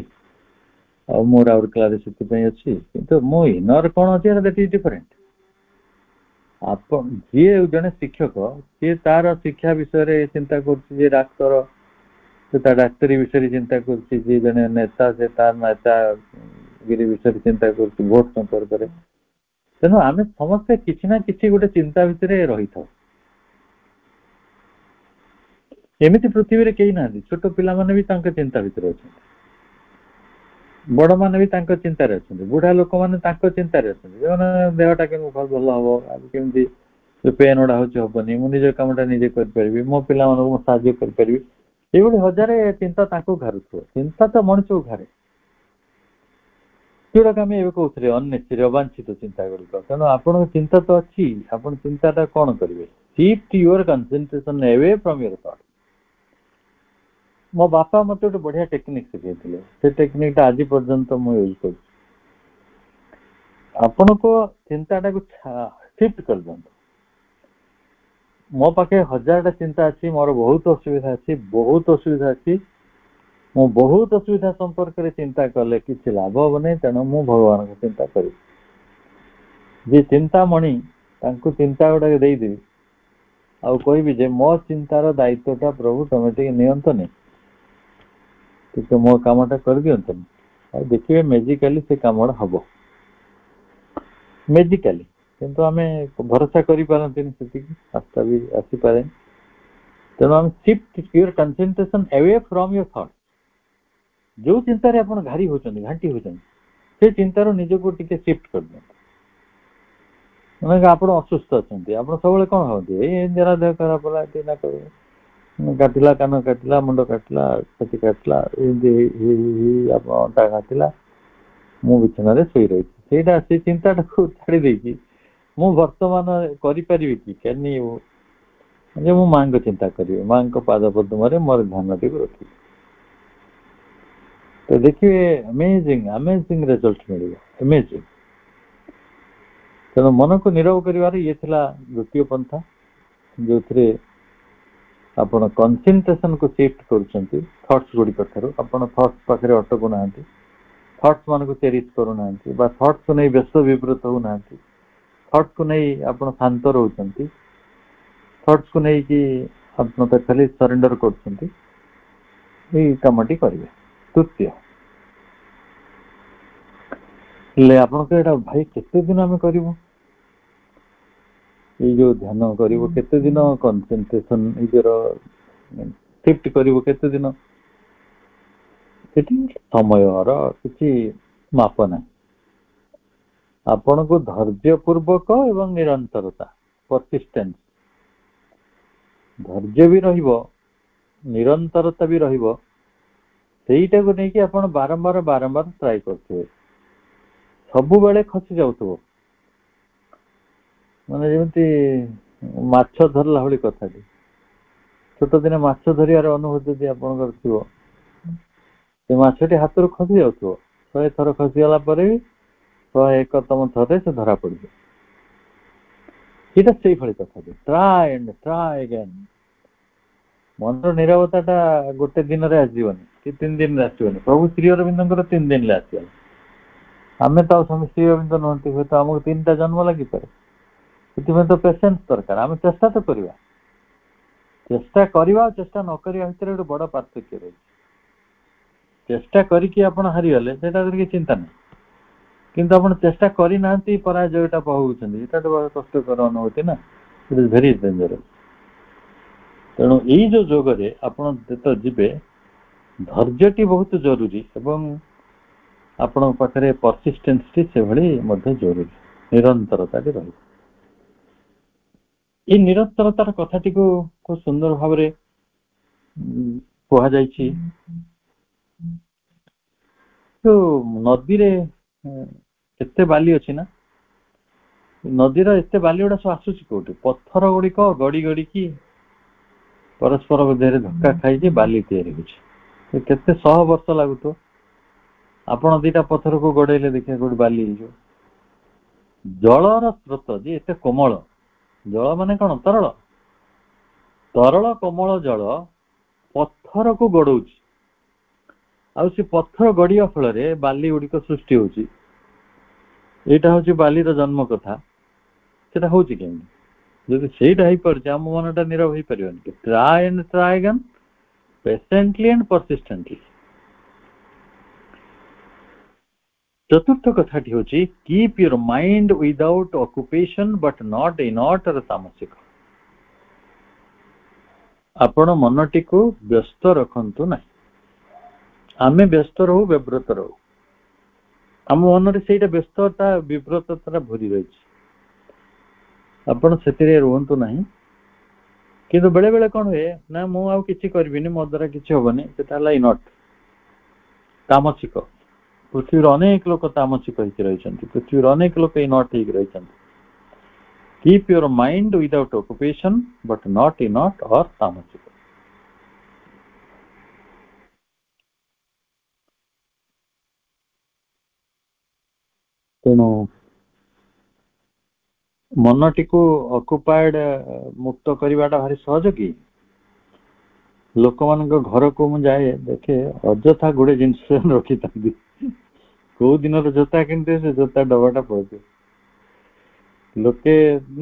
ଆଉ ମୁଁ ରାଉରକେଲାରେ ସେଥିପାଇଁ ଅଛି। କିନ୍ତୁ ମୋ ଇନର କଣ ଅଛି ଦ୍ୟାଟ୍ ଇଜ ଡିଫରେଣ୍ଟ। ଆପଣ ଯିଏ ଜଣେ ଶିକ୍ଷକ, ସିଏ ତାର ଶିକ୍ଷା ବିଷୟରେ ଚିନ୍ତା କରୁଛି, ଯିଏ ଡାକ୍ତର ସେ ତା ଡାକ୍ତରୀ ବିଷୟରେ ଚିନ୍ତା କରୁଛି, ଯିଏ ଜଣେ ନେତା ସେ ତା ନେତାଗିରି ବିଷୟରେ ଚିନ୍ତା କରୁଛି, ଭୋଟ ସମ୍ପର୍କରେ। ତେଣୁ ଆମେ ସମସ୍ତେ କିଛି ନା କିଛି ଗୋଟେ ଚିନ୍ତା ଭିତରେ ରହିଥାଉ। ଏମିତି ପୃଥିବୀରେ କେହି ନାହାନ୍ତି। ଛୋଟ ପିଲାମାନେ ବି ତାଙ୍କ ଚିନ୍ତା ଭିତରେ ଅଛନ୍ତି, ବଡ ମାନେ ବି ତାଙ୍କ ଚିନ୍ତାରେ ଅଛନ୍ତି, ବୁଢା ଲୋକମାନେ ତାଙ୍କ ଚିନ୍ତାରେ ଅଛନ୍ତି। ଯେଉଁମାନେ ଦେହଟା କେମିତି ଭଲ ହବ, ଆଜି କେମିତି ପେନ୍ ଗୁଡା ହଉଛି ହବନି, ମୁଁ ନିଜ କାମଟା ନିଜେ କରିପାରିବି, ମୋ ପିଲାମାନଙ୍କୁ ମୁଁ ସାହାଯ୍ୟ କରିପାରିବି, ଏଇଭଳି ହଜାରେ ଚିନ୍ତା ତାଙ୍କୁ ଘାରୁଥିବ। ଚିନ୍ତା ତ ମଣିଷକୁ ଘାରେ, ଯୋଉଟାକୁ ଆମେ ଏବେ କହୁଥିଲେ ଅନେସେରୀ ଅବାଞ୍ଛିତ ଚିନ୍ତା ଗୁଡିକ। ତେଣୁ ଆପଣଙ୍କ ଚିନ୍ତା ତ ଅଛି, ଆପଣ ଚିନ୍ତାଟା କଣ କରିବେ? Shift your concentration away from your thought. ମୋ ବାପା ମତେ ଗୋଟେ ବଢିଆ ଟେକ୍ନିକ ଶିଖେଇଥିଲେ, ସେ ଟେକ୍ନିକଟା ଆଜି ପର୍ଯ୍ୟନ୍ତ ମୁଁ ୟୁଜ କରୁଛି। ଆପଣଙ୍କ ଚିନ୍ତାଟାକୁ ସିଫ୍ଟ କରିଦିଅନ୍ତୁ। ମୋ ପାଖେ 1000ଟା ଚିନ୍ତା ଅଛି, ମୋର ବହୁତ ଅସୁବିଧା ଅଛି, ମୁଁ ବହୁତ ଅସୁବିଧା ସମ୍ପର୍କରେ ଚିନ୍ତା କଲେ କିଛି ଲାଭ ହବ ନାହିଁ। ତେଣୁ ମୁଁ ଭଗବାନଙ୍କ ଚିନ୍ତା କରିବି। ଯିଏ ଚିନ୍ତାମଣି, ତାଙ୍କୁ ଚିନ୍ତା ଗୁଡାକ ଦେଇଦେବି, ଆଉ କହିବି ଯେ ମୋ ଚିନ୍ତାର ଦାୟିତ୍ୱଟା ପ୍ରଭୁ ତମେ ଟିକେ ନିଅନ୍ତନି, ଟିକେ ମୋ କାମଟା କରିଦିଅନ୍ତନି, ଆଉ ଦେଖିବେ ମ୍ୟାଜିକାଲି ସେ କାମଟା ହବ। ମ୍ୟାଜିକାଲି। କିନ୍ତୁ ଆମେ ଭରସା କରିପାରନ୍ତିନି, ସେତିକି ଆସ୍ଥା ବି ଆସିପାରେ। ତେଣୁ ଆମେ shift your concentration away from your thought. ଯୋଉ ଚିନ୍ତାରେ ଆପଣ ଘାଣ୍ଟି ହଉଛନ୍ତି, ସେ ଚିନ୍ତାରୁ ନିଜକୁ ଟିକେ ସିଫ୍ଟ କରିଦିଅନ୍ତୁ। ମାନେ ଆପଣ ଅସୁସ୍ଥ ଅଛନ୍ତି, ଆପଣ ସବୁବେଳେ କଣ ଭାବନ୍ତି? ଏଇ ଜରା ଦେହ ଖରାପ ହେଲା, କାଟିଲା, କାନ କାଟିଲା, ମୁଣ୍ଡ କାଟିଲା, ଛାତି କାଟିଲା, ଏମିତି ଆପଣ ଅଣ୍ଟା କାଟିଲା, ମୁଁ ବିଛଣାରେ ଶୋଇ ରହିଛି। ସେଇଟା ସେ ଚିନ୍ତାଟାକୁ ଛାଡି ଦେଇକି ମୁଁ ବର୍ତ୍ତମାନ କରିପାରିବି କି ଯେ ମୁଁ ମାଙ୍କ ଚିନ୍ତା କରିବି, ମାଙ୍କ ପାଦ ପଦ୍ମରେ ମୋର ଧ୍ୟାନଟିକୁ ରଖିବି। ତ ଦେଖିବେ ଅମେଜିଂ ରେଜଲ୍ଟ ମିଳିବ, ଅମେଜିଂ। ତେଣୁ ମନକୁ ନିରବ କରିବାର ଇଏ ଥିଲା ଦ୍ୱିତୀୟ ପନ୍ଥା, ଯୋଉଥିରେ ଆପଣ କନସେନ୍ଟ୍ରେସନକୁ ସିଫ୍ଟ କରୁଛନ୍ତି ଥଟ୍ସ ଗୁଡିକ ଠାରୁ। ଆପଣ ଥଟ୍ସ ପାଖରେ ଅଟକୁ ନାହାନ୍ତି, ଥଟ୍ସ ମାନଙ୍କୁ ଚେରିଶ କରୁନାହାନ୍ତି, ବା ଥଟ୍ସକୁ ନେଇ ବ୍ୟସ୍ତ ବିବ୍ରତ ହଉନାହାନ୍ତି, ଥଟ୍ସକୁ ନେଇ ଆପଣ ଶାନ୍ତ ରହୁଛନ୍ତି, ଥଟ୍ସକୁ ନେଇକି ଆପଣ ତ ଖାଲି ସରେଣ୍ଡର କରୁଛନ୍ତି। ଏଇ କାମଟି କରିବେ। ତୃତୀୟ, ହେଲେ ଆପଣଙ୍କ ଏଇଟା ଭାଇ କେତେ ଦିନ ଆମେ କରିବୁ? ଏଇ ଯୋଉ ଧ୍ୟାନ କରିବୁ କେତେ ଦିନ, କନସେନ୍ଟ୍ରେସନ ନିଜର ସିଫ୍ଟ କରିବୁ କେତେ ଦିନ? ସେଠି ସମୟର କିଛି ମାପ ନାହିଁ। ଆପଣଙ୍କୁ ଧୈର୍ଯ୍ୟ ପୂର୍ବକ ଏବଂ ନିରନ୍ତରତା, ପରସିଷ୍ଟେନ୍ସ, ଧୈର୍ଯ୍ୟ ବି ରହିବ, ନିରନ୍ତରତା ବି ରହିବ। ସେଇଟାକୁ ନେଇକି ଆପଣ ବାରମ୍ବାର ଟ୍ରାଏ କରୁଥିବେ। ସବୁବେଳେ ଖସି ଯାଉଥିବ, ମାନେ ଯେମିତି ମାଛ ଧରିଲା ଭଳି କଥାଟି। ଛୋଟ ଦିନେ ମାଛ ଧରିବାର ଅନୁଭୂତି ଯଦି ଆପଣଙ୍କର ଥିବ, ସେ ମାଛଟି ହାତରୁ ଖସି ଯାଉଥିବ, 100 ଥର ଖସିଗଲା ପରେ ବି 101ତମ ଥରରେ ସେ ଧରା ପଡିଯିବ। ସେଇଟା ସେଇଭଳି କଥାଟି। Try and try again. ମନର ନିରବତାଟା ଗୋଟେ ଦିନରେ ଆସିବନି କି 3 ଦିନରେ ଆସିବନି। ପ୍ରଭୁ ଶ୍ରୀ ଅରବିନ୍ଦଙ୍କର 3 ଦିନରେ ଆସିଗଲା। ଆମେ ତ ଆଉ ସ୍ୱାମୀ ଶ୍ରୀ ଅରବିନ୍ଦ ନୁହନ୍ତି, ହୁଏତ ଆମକୁ 3ଟା ଜନ୍ମ ଲାଗିପାରେ। ସେଥିପାଇଁ ତ ପେସେନ୍ସ ଦରକାର। ଆମେ ଚେଷ୍ଟା ତ କରିବା। ଚେଷ୍ଟା କରିବା ଆଉ ଚେଷ୍ଟା ନ କରିବା ଭିତରେ ଗୋଟେ ବଡ ପାର୍ଥକ୍ୟ ରହିଛି। ଚେଷ୍ଟା କରିକି ଆପଣ ହାରିଗଲେ ସେଇଟା କିଛି ଚିନ୍ତା ନାହିଁ, କିନ୍ତୁ ଆପଣ ଚେଷ୍ଟା କରିନାହାନ୍ତି, ପରାଜୟଟା ପାଉଛନ୍ତି, ଏଇଟା ତ ବଡ କଷ୍ଟକର ଅନୁଭୂତି ନା। ଇଟ୍ ଇଜ ଭେରି ଡେଞ୍ଜରସ୍। ତେଣୁ ଏଇ ଯୋଉ ଯୋଗରେ ଆପଣ ଯେତେବେଳେ ଯିବେ, ଧୈର୍ଯ୍ୟଟି ବହୁତ ଜରୁରୀ ଏବଂ ଆପଣଙ୍କ ପାଖରେ ପରସିଷ୍ଟେନ୍ସଟି ସେଭଳି ମଧ୍ୟ ଜରୁରୀ, ନିରନ୍ତରତାଟି ରହିବ। ଏଇ ନିରନ୍ତରତାର କଥାଟିକୁ ଖୁବ ସୁନ୍ଦର ଭାବରେ କୁହାଯାଇଛି। ଯୋଉ ନଦୀରେ କେତେ ବାଲି ଅଛି ନା, ନଦୀର ଏତେ ବାଲି ଗୁଡା ସବୁ ଆସୁଛି କୋଉଠି? ପଥର ଗୁଡିକ ଗଡି ଗଡିକି ପରସ୍ପର ମଧ୍ୟରେ ଧକ୍କା ଖାଇକି ବାଲି ତିଆରି ହଉଛି। କେତେ ଶହ ବର୍ଷ ଲାଗୁଥିବ। ଆପଣ ଦିଟା ପଥରକୁ ଗଡେଇଲେ ଦେଖିବା କୋଉଠି ବାଲି ହେଇଯିବ। ଜଳର ସ୍ରୋତ ଯେ ଏତେ କୋମଳ, ଜଳ ମାନେ କଣ? ତରଳ। ତରଳ କୋମଳ ଜଳ ପଥରକୁ ଗଡଉଛି, ଆଉ ସେ ପଥର ଗଡିବା ଫଳରେ ବାଲି ଗୁଡିକ ସୃଷ୍ଟି ହଉଛି। ଏଇଟା ହଉଛି ବାଲିର ଜନ୍ମ କଥା। ସେଟା ହଉଛି କେମିତି? ଯଦି ସେଇଟା ହେଇପାରୁଛି, ଆମ ମନଟା ନୀରବ ହେଇପାରିବନି କି? Try and try again, patiently and persistently. ଚତୁର୍ଥ କଥାଟି ହଉଛି keep your mind without occupation but not inert or ତାମସିକ। ଆପଣ ମନଟିକୁ ବ୍ୟସ୍ତ ରଖନ୍ତୁ ନାହିଁ। ଆମେ ବ୍ୟସ୍ତ ରହୁ, ବିବ୍ରତ ରହୁ। ଆମ ମନରେ ସେଇଟା ବ୍ୟସ୍ତତା ବିବ୍ରତତା ଭରି ରହିଛି। ଆପଣ ସେଥିରେ ରୁହନ୍ତୁ ନାହିଁ। କିନ୍ତୁ ବେଳେ ବେଳେ କଣ ହୁଏ ନା, ମୁଁ ଆଉ କିଛି କରିବିନି, ମୋ ଦ୍ୱାରା କିଛି ହବନି, ସେଟା ହେଲା ଇନର୍ଟ, ତାମସିକ। ପୃଥିବୀର ଅନେକ ଲୋକ ତାମସିକ ହେଇକି ରହିଛନ୍ତି, ପୃଥିବୀର ଅନେକ ଲୋକ ଇନର୍ଟ ହେଇକି ରହିଛନ୍ତି। Keep your mind without occupation but not inert or ତାମସିକ। ତେଣୁ ମନଟିକୁ ଅକୁପାଏଡ ମୁକ୍ତ କରିବାଟା ଭାରି ସହଜ କି? ଲୋକମାନଙ୍କ ଘରକୁ ମୁଁ ଯାଏ, ଦେଖେ ଅଯଥା ଗୁଡେ ଜିନିଷ ରଖିଥାନ୍ତି। କୋଉ ଦିନର ଜୋତା କିଣିଥିବେ, ସେ ଜୋତା ଡବାଟା ପଡୁଥିବ। ଲୋକେ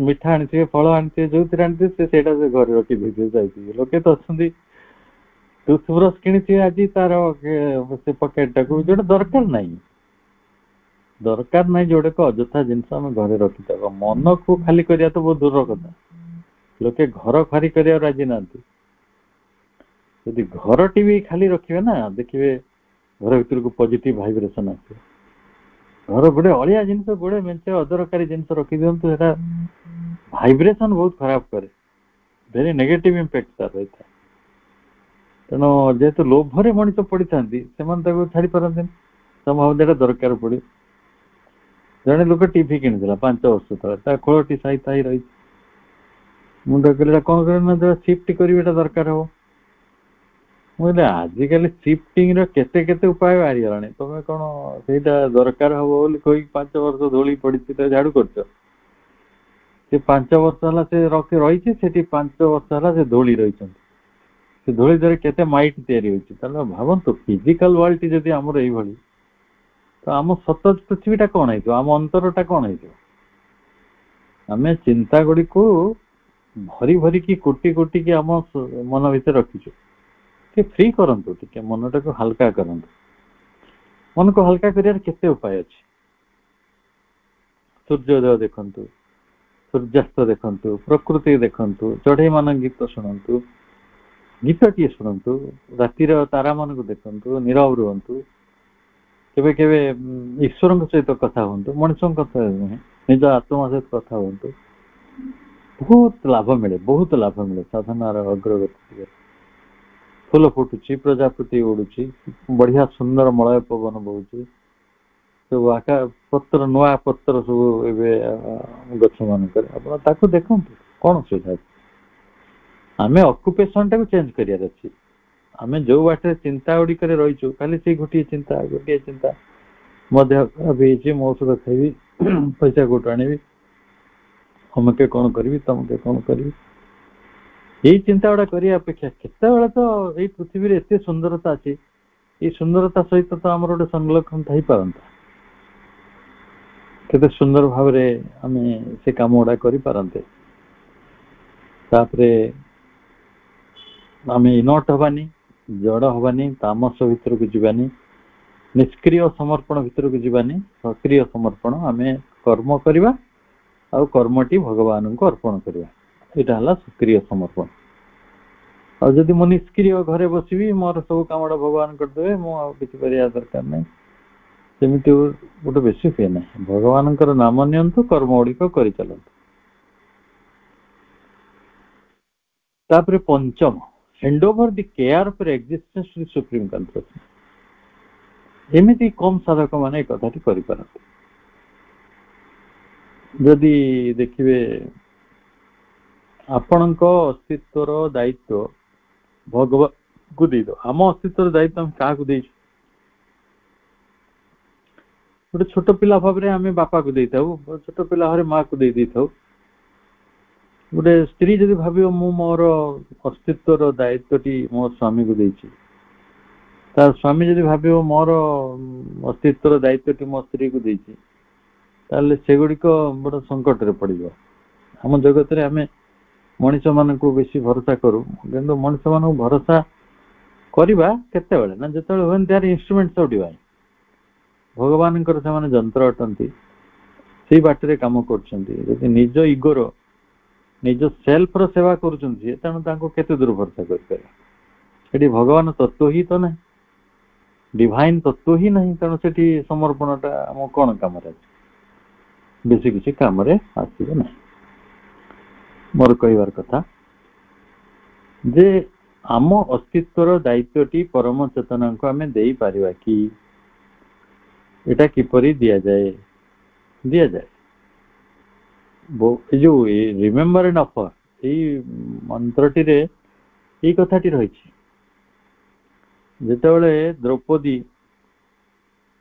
ମିଠା ଆଣିଥିବେ, ଫଳ ଆଣିଥିବେ, ଯୋଉଥିରେ ଆଣିଥିବେ ସେ ସେଇଟା ସେ ଘରେ ରଖିଦେଇଥିବେ ଯାଇଥିବେ। ଲୋକେ ତ ଅଛନ୍ତି ଟୁଥବ୍ରଶ କିଣିଥିବେ ଆଜି, ତାର ସେ ପକେଟ ଟାକୁ ଯୋଉଟା ଦରକାର ନାହିଁ, ଦରକାର ନାହିଁ ଯୋଉଟାକ ଅଯଥା ଜିନିଷ ଆମେ ଘରେ ରଖିଥାଉ। ମନକୁ ଖାଲି କରିବା ତ ବହୁତ ଦୂରର କଥା। ଲୋକେ ଘର ଖାଲି କରିବାକୁ ରାଜି ନାହାନ୍ତି। ଯଦି ଘରଟି ବି ଖାଲି ରଖିବେ ନା, ଦେଖିବେ ଘର ଭିତରକୁ ପଜିଟିଭ ଭାଇବ୍ରେସନ ଆସିବ। ଘର ଗୋଟେ ଅଳିଆ ଜିନିଷ, ଗୋଟେ ମେଞ୍ଚେ ଅଦରକାରୀ ଜିନିଷ ରଖିଦିଅନ୍ତୁ, ସେଟା ଭାଇବ୍ରେସନ ବହୁତ ଖରାପ କରେ, ଭେରି ନେଗେଟିଭ ଇମ୍ପାକ୍ଟ ତାର ରହିଥାଏ। ତେଣୁ ଯେହେତୁ ଲୋଭରେ ମଣିଷ ପଡିଥାନ୍ତି, ସେମାନେ ତାକୁ ଛାଡି ପାରନ୍ତିନି, ସେଟା ଦରକାର ପଡେ। ଜଣେ ଲୋକ ଟିଭି କିଣିଥିଲା 5 ବର୍ଷ ତଳେ, ତା ଖୋଳଟି ସାଇ ସାଇ ରହିଛି। ମୁଁ ତାକୁ କହିଲି କଣ କରିବି ନା, ସିଫ୍ଟ କରିବି, ଏଟା ଦରକାର ହବ। ମୁଁ କହିଲି ଆଜିକାଲି ସିଫ୍ଟିଂ ର କେତେ କେତେ ଉପାୟ ବାହାରିଗଲାଣି, ତମେ କଣ ସେଇଟା ଦରକାର ହବ ବୋଲି କହିକି 5 ବର୍ଷ ଧୂଳି ପଡିଛି ତ ଝାଡୁ କରୁଛ? ସେ 5 ବର୍ଷ ହେଲା ସେ ରହିଛି ସେଠି, 5 ବର୍ଷ ହେଲା ସେ ଧୂଳି ରହିଛନ୍ତି। ସେ ଧୂଳି ଧରି କେତେ ମାଇଟ ତିଆରି ହଉଛି। ତାହେଲେ ଭାବନ୍ତୁ, ଫିଜିକାଲ ୱାର୍ଲଡ ଯଦି ଆମର ଏଇଭଳି, ତ ଆମ ସତ ପୃଥିବୀଟା କଣ ହେଇଥିବ, ଆମ ଅନ୍ତରଟା କଣ ହେଇଥିବ? ଆମେ ଚିନ୍ତା ଗୁଡିକୁ ଭରି ଭରିକି କୋଟି କୋଟିକି ଆମ ମନ ଭିତରେ ରଖିଛୁ। ଟିକେ ଫ୍ରି କରନ୍ତୁ, ଟିକେ ମନଟାକୁ ହାଲକା କରନ୍ତୁ। ମନକୁ ହାଲକା କରିବାର କେତେ ଉପାୟ ଅଛି। ସୂର୍ଯ୍ୟୋଦୟ ଦେଖନ୍ତୁ, ସୂର୍ଯ୍ୟାସ୍ତ ଦେଖନ୍ତୁ, ପ୍ରକୃତି ଦେଖନ୍ତୁ, ଚଢେଇ ମାନଙ୍କ ଗୀତ ଶୁଣନ୍ତୁ, ଗୀତଟିଏ ଶୁଣନ୍ତୁ, ରାତିର ତାରା ମାନଙ୍କୁ ଦେଖନ୍ତୁ, ନୀରବ ରୁହନ୍ତୁ। କେବେ କେବେ ଈଶ୍ୱରଙ୍କ ସହିତ କଥା ହୁଅନ୍ତୁ, ମଣିଷଙ୍କ କଥା ନୁହେଁ, ନିଜ ଆତ୍ମା ସହିତ କଥା ହୁଅନ୍ତୁ। ବହୁତ ଲାଭ ମିଳେ, ବହୁତ ଲାଭ ମିଳେ ସାଧନାର ଅଗ୍ରଗତି। ଫୁଲ ଫୁଟୁଛି, ପ୍ରଜାପତି ଉଡୁଛି, ବଢିଆ ସୁନ୍ଦର ମଳୟ ପବନ ବହୁଛି, ସବୁ ପତ୍ର, ନୂଆ ପତ୍ର ସବୁ ଏବେ ଗଛ ମାନଙ୍କରେ, ଆପଣ ତାକୁ ଦେଖନ୍ତୁ। କଣ ଅସୁବିଧା ଅଛି? ଆମେ ଅକୁପେସନ ଟାକୁ ଚେଞ୍ଜ କରିବାର ଅଛି। ଆମେ ଯୋଉ ବାଟରେ ଚିନ୍ତା ଗୁଡିକରେ ରହିଛୁ, ଖାଲି ସେଇ ଗୋଟିଏ ଚିନ୍ତା, ମୋ ଦେହ ଖରାପ ହେଇଛି, ମୁଁ ଔଷଧ ଖାଇବି, ପଇସା କୋଉଠୁ ଆଣିବି, ଅମକେ କଣ କରିବି, ତମକେ କଣ କରିବି, ଏଇ ଚିନ୍ତା ଗୁଡା କରିବା ଅପେକ୍ଷା କେତେବେଳେ ତ ଏଇ ପୃଥିବୀରେ ଏତେ ସୁନ୍ଦରତା ଅଛି, ଏଇ ସୁନ୍ଦରତା ସହିତ ତ ଆମର ଗୋଟେ ସଂଲଗ୍ନ ଥାଇପାରନ୍ତା। କେତେ ସୁନ୍ଦର ଭାବରେ ଆମେ ସେ କାମ ଗୁଡା କରିପାରନ୍ତେ। ତାପରେ ଆମେ ଇନର୍ଟ ହବାନି, ଜଡ ହବାନି, ତାମସ ଭିତରକୁ ଯିବାନି, ନିଷ୍କ୍ରିୟ ସମର୍ପଣ ଭିତରକୁ ଯିବାନି, ସକ୍ରିୟ ସମର୍ପଣ। ଆମେ କର୍ମ କରିବା, ଆଉ କର୍ମଟି ଭଗବାନଙ୍କୁ ଅର୍ପଣ କରିବା, ଏଇଟା ହେଲା ସକ୍ରିୟ ସମର୍ପଣ। ଆଉ ଯଦି ମୁଁ ନିଷ୍କ୍ରିୟ ଘରେ ବସିବି, ମୋର ସବୁ କାମଟା ଭଗବାନ କରିଦେବେ, ମୁଁ ଆଉ କିଛି କରିବା ଦରକାର ନାହିଁ, ସେମିତି ଗୋଟେ ବେଶୀ ହୁଏ ନାହିଁ। ଭଗବାନଙ୍କର ନାମ ନିଅନ୍ତୁ, କର୍ମ ଗୁଡିକ କରିଚାଲନ୍ତୁ। ତାପରେ ପଞ୍ଚମ, hand over the care for existence to supreme consciousness. ଏମିତି କମ ସାଧକ ମାନେ ଏ କଥାଟି କରିପାରନ୍ତି। ଯଦି ଦେଖିବେ ଆପଣଙ୍କ अस्तित्वर दायित्व भगवान ଦେଇଦ ଆମ अस्तित्वर दायित्व ଆମେ କାହାକୁ ଦେଇଛୁ? ଗୋଟେ ଛୋଟ ପିଲା ଭାବରେ ଆମେ ବାପାକୁ ଦେଇଥାଉ, ଛୋଟ ପିଲା ଭାବରେ ମାକୁ ଦେଇଥାଉ। ଗୋଟେ ସ୍ତ୍ରୀ ଯଦି ଭାବିବ ମୁଁ ମୋର अस्तित्वर ଦାୟିତ୍ୱଟି ମୋ ସ୍ୱାମୀକୁ ଦେଇଛି, ତା ସ୍ୱାମୀ ଯଦି ଭାବିବ ମୋର अस्तित्वर ଦାୟିତ୍ୱଟି ମୋ ସ୍ତ୍ରୀକୁ ଦେଇଛି, ତାହେଲେ ସେଗୁଡିକ ବଡ ସଙ୍କଟରେ ପଡିବ। ଆମ ଜଗତରେ ଆମେ ମଣିଷ ମାନଙ୍କୁ ବେଶୀ ଭରସା କରୁ, କିନ୍ତୁ ମଣିଷ ମାନଙ୍କୁ ଭରସା କରିବା କେତେବେଳେ ନା ଯେତେବେଳେ when they are instruments of divine. ଭଗବାନଙ୍କର ସେମାନେ ଯନ୍ତ୍ର ଅଟନ୍ତି, ସେଇ ବାଟରେ କାମ କରୁଛନ୍ତି। ଯଦି ନିଜ ଇଗୋର ନିଜ ସେଲ୍ଫର ସେବା କରୁଛନ୍ତି ତେଣୁ ତାଙ୍କୁ କେତେ ଦୂର ଭରସା କରିପାରିବା? ସେଠି ଭଗବାନ ତତ୍ତ୍ୱ ହିଁ ତ ନାହିଁ, ଡିଭାଇନ୍ ତତ୍ତ୍ୱ ହିଁ ନାହିଁ, ତେଣୁ ସେଠି ସମର୍ପଣଟା ଆମକୁ କଣ କାମରେ ଅଛି? ବେଶୀ କିଛି କାମରେ ଆସିବ ନାହିଁ। ମୋର କହିବାର କଥା ଯେ ଆମ अस्तित्वर ଦାୟିତ୍ୱଟି ପରମ ଚେତନାଙ୍କୁ ଆମେ ଦେଇପାରିବା କି? ଏଟା କିପରି ଦିଆଯାଏ? ଦିଆଯାଏ ଏ ଯୋଉ ରିମେମ୍ବର ଏଣ୍ଡ ଅଫର, ଏଇ ମନ୍ତ୍ରଟିରେ ଏଇ କଥାଟି ରହିଛି। ଯେତେବେଳେ ଦ୍ରୌପଦୀ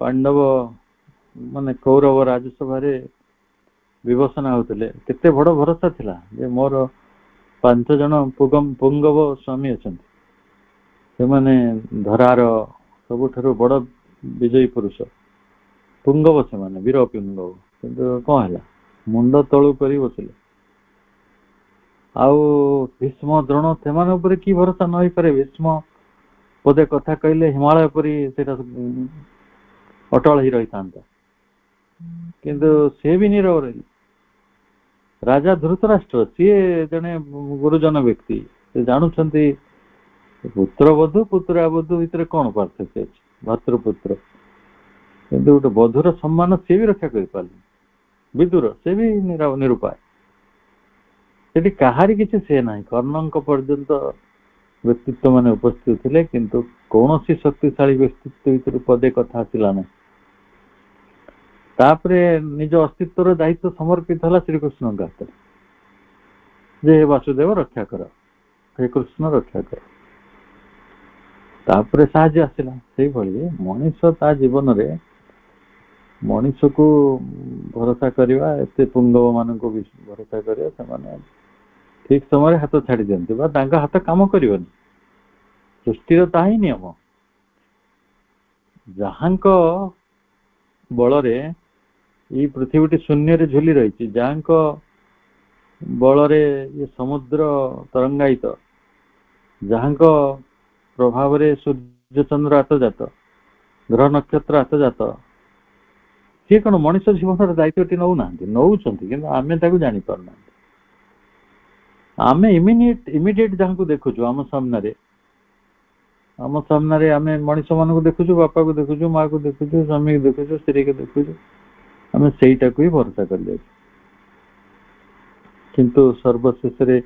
ପାଣ୍ଡବ ମାନେ କୌରବ ରାଜସଭାରେ ବିବେଚନା ହଉଥିଲେ, କେତେ ବଡ ଭରସା ଥିଲା ଯେ ମୋର 5 ଜଣ ପୁଙ୍ଗବ ସ୍ୱାମୀ ଅଛନ୍ତି, ସେମାନେ ଧରାର ସବୁଠାରୁ ବଡ ବିଜୟୀ ପୁରୁଷ ପୁଙ୍ଗବ, ସେମାନେ ବୀର ପୁଙ୍ଗବ। କିନ୍ତୁ କଣ ହେଲା? ମୁଣ୍ଡ ତଳୁ କରି ବସିଲେ। ଆଉ ଭୀଷ୍ମ ଦ୍ରୋଣ ସେମାନଙ୍କ ଉପରେ କି ଭରସା ନ ହେଇପାରେ? ଭୀଷ୍ମ ପଦେ କଥା କହିଲେ ହିମାଳୟ ପରି ସେଟା ଅଟଳ ହେଇ ରହିଥାନ୍ତା, କିନ୍ତୁ ସେ ବି ନୀରବ ରହିଲେ। ରାଜା ଧୃତରାଷ୍ଟ୍ର ସିଏ ଜଣେ ଗୁରୁଜନ ବ୍ୟକ୍ତି, ସେ ଜାଣୁଛନ୍ତି ପୁତ୍ରବଧୂ ପୁତ୍ରାବଧୂ ଭିତରେ କଣ ପାର୍ଥକ୍ୟ ଅଛି, ଭାତୃପୁତ୍ର, କିନ୍ତୁ ଗୋଟେ ବଧୂର ସମ୍ମାନ ସିଏ ବି ରକ୍ଷା କରିପାରିଲେ। ବିଦୁର ସେ ବି ନିରୁପାୟ, ସେଠି କାହାରି କିଛି ସେ ନାହିଁ। କର୍ଣ୍ଣଙ୍କ ପର୍ଯ୍ୟନ୍ତ ବ୍ୟକ୍ତିତ୍ୱ ମାନେ ଉପସ୍ଥିତ ଥିଲେ, କିନ୍ତୁ କୌଣସି ଶକ୍ତିଶାଳୀ ବ୍ୟକ୍ତିତ୍ୱ ଭିତରେ ପଦେ କଥା ଆସିଲା ନାହିଁ। ତାପରେ ନିଜ अस्तित्वर ଦାୟିତ୍ୱ ସମର୍ପିତ ହେଲା ଶ୍ରୀକୃଷ୍ଣଙ୍କ ହାତରେ, ଯେ ହେ ବାସୁଦେବ ରକ୍ଷା କର, ହେ କୃଷ୍ଣ ରକ୍ଷା କର। ତାପରେ ସାହାଯ୍ୟ ଆସିଲା। ସେଇଭଳି ମଣିଷ ତା ଜୀବନରେ ମଣିଷକୁ ଭରସା କରିବା, ଏତେ ପୁଙ୍ଗବ ମାନଙ୍କୁ ଭରସା କରିବା, ସେମାନେ ଠିକ ସମୟରେ ହାତ ଛାଡି ଦିଅନ୍ତି ବା ତାଙ୍କ ହାତ କାମ କରିବନି। ସୃଷ୍ଟିର ତାହା ହିଁ ନିୟମ। ଯାହାଙ୍କ ବଳରେ ଏଇ ପୃଥିବୀଟି ଶୂନ୍ୟରେ ଝୁଲି ରହିଛି, ଯାହାଙ୍କ ବଳରେ ଏ ସମୁଦ୍ର ତରଙ୍ଗାୟିତ, ଯାହାଙ୍କ ପ୍ରଭାବରେ ସୂର୍ଯ୍ୟ ଚନ୍ଦ୍ର ଆତଜାତ, ଗ୍ରହ ନକ୍ଷତ୍ର ଆତଜାତ, ସିଏ କଣ ମଣିଷ ଜୀବନର ଦାୟିତ୍ୱଟି ନଉନାହାନ୍ତି? ନଉଛନ୍ତି, କିନ୍ତୁ ଆମେ ତାକୁ ଜାଣିପାରୁନାହାନ୍ତି। ଆମେ ଇମିଡିଏଟ ଯାହାଙ୍କୁ ଦେଖୁଛୁ ଆମ ସାମ୍ନାରେ ଆମେ ମଣିଷ ମାନଙ୍କୁ ଦେଖୁଛୁ, ବାପାକୁ ଦେଖୁଛୁ, ମାକୁ ଦେଖୁଛୁ, ସ୍ୱାମୀକୁ ଦେଖୁଛୁ, ସ୍ତ୍ରୀକୁ ଦେଖୁଛୁ, ଆମେ ସେଇଟାକୁ ହିଁ ଭରସା କରିଯାଉଛୁ। କିନ୍ତୁ ସର୍ବଶେଷରେ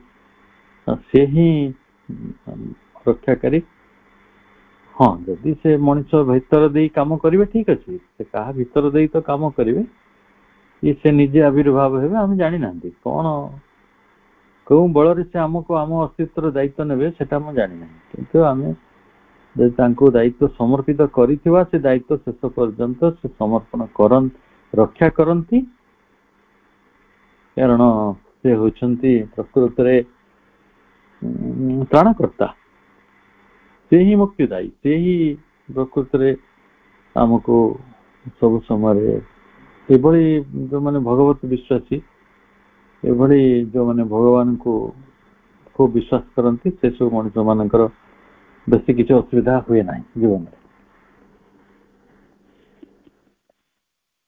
ସେ ହିଁ ରକ୍ଷାକାରୀ। ହଁ, ଯଦି ସେ ମଣିଷ ଭିତର ଦେଇ କାମ କରିବେ ଠିକ ଅଛି, ସେ କାହା ଭିତର ଦେଇ ତ କାମ କରିବେ, ସେ ନିଜେ ଆବିର୍ଭାବ ହେବେ, ଆମେ ଜାଣିନାହାନ୍ତି କଣ କୋଉ ବଳରେ ସେ ଆମକୁ ଆମ अस्तित्वर ଦାୟିତ୍ୱ ନେବେ ସେଟା ମୁଁ ଜାଣିନାହିଁ। କିନ୍ତୁ ଆମେ ଯଦି ତାଙ୍କୁ ଦାୟିତ୍ୱ ସମର୍ପିତ କରିଥିବା, ସେ ଦାୟିତ୍ୱ ଶେଷ ପର୍ଯ୍ୟନ୍ତ ସେ ସମର୍ପଣ ରକ୍ଷା କରନ୍ତି, କାରଣ ସେ ହଉଛନ୍ତି ପ୍ରକୃତରେ ତ୍ରାଣକର୍ତ୍ତା। ସେ ହିଁ ମୁକ୍ତିଦାୟୀ, ସେ ହିଁ ପ୍ରକୃତରେ ଆମକୁ ସବୁ ସମୟରେ ଏଭଳି ଯୋଉମାନେ ଭଗବତ ବିଶ୍ୱାସୀ, ଏଭଳି ଯୋଉମାନେ ଭଗବାନଙ୍କୁ ଖୁବ ବିଶ୍ୱାସ କରନ୍ତି, ସେସବୁ ମଣିଷ ମାନଙ୍କର ବେଶୀ କିଛି ଅସୁବିଧା ହୁଏ ନାହିଁ ଜୀବନରେ।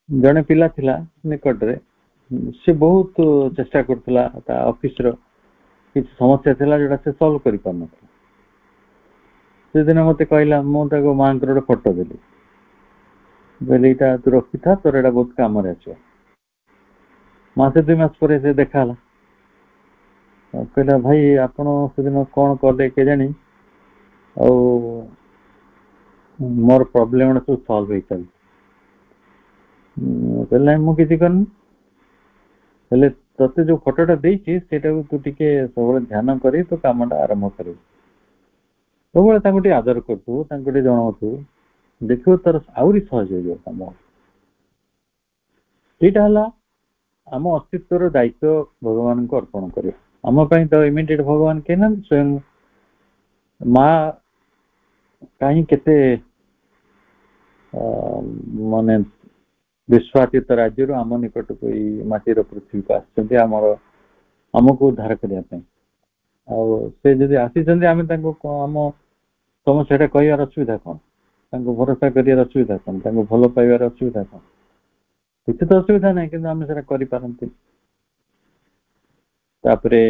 ଜଣେ ପିଲା ଥିଲା ନିକଟରେ, ସେ ବହୁତ ଚେଷ୍ଟା କରୁଥିଲା, ତା ଅଫିସର କିଛି ସମସ୍ୟା ଥିଲା ଯୋଉଟା ସେ ସଲ୍ଭ କରିପାରୁନଥିଲା। ସେଦିନ ମତେ କହିଲା, ମୁଁ ତାକୁ ମାଙ୍କର ଗୋଟେ ଫଟୋ ଦେଲି, କହିଲି ଏଇଟା ତୁ ରଖିଥା, ତୋର ଏଇଟା ବହୁତ କାମରେ ଆସିବ। ମାସେ 2 ମାସ ପରେ ସେ ଦେଖା ହେଲା, କହିଲା ଭାଇ ଆପଣ ସେଦିନ କଣ କଲେ କେଜାଣି, ଆଉ ମୋର ପ୍ରୋବ୍ଲେମ ଗୁଡା ସବୁ ସଲ୍ଭ ହେଇଚାଲିଛି। କହିଲି ନାଇଁ ମୁଁ କିଛି କରିନି। हेले तते जो फोटोटा देइछि सेटाକୁ तू टिके सबले ध्यान करी तो कामटा आरंभ करू सबले तांको टिके आदर करतु तांको टिके जणावतु देखियो तर आउरी सहज हो काम एटा हला आम अस्तित्वर दायित्व भगवान को अर्पण करियो आम पई तो इमिडिएट भगवान केना स्वयं माँ कहीं केते माने विश्वातीत राज्य आम निकट को माटीर पृथ्वी को आसछन्ते आमको उद्धार करिया पे से जदि आसीछन्ते आमे तांको आम समस्या कहबार असुविधा कौन तांको भरोसा करियार असुविधा कौन तांको भल पाइबार असुविधा कौन किसी तो असुविधा नहीं कि आम से करि पारंती तापरे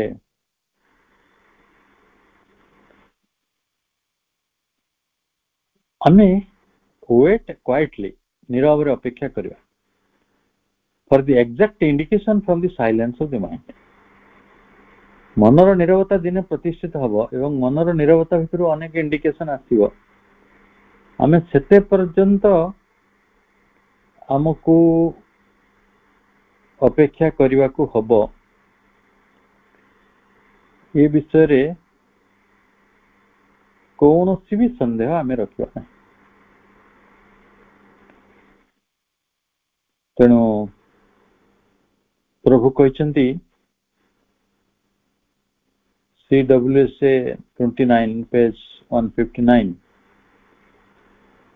आमे वेट क्वाइटली नीरव रे अपेक्षा करिया for the exact indication from the silence of the mind मनर नीरवता दिने प्रतिष्ठित हबो एवं मनर नीरवता भितर अनेक इंडिकेशन आसीबो आमे सेते पर्यंत हमकु अपेक्षा करिवा को हबो ये विषय रे कौनसी भी संदेह आमे रखिबा नहीं तेणु प्रभु कहते CWSA 29 पेज 159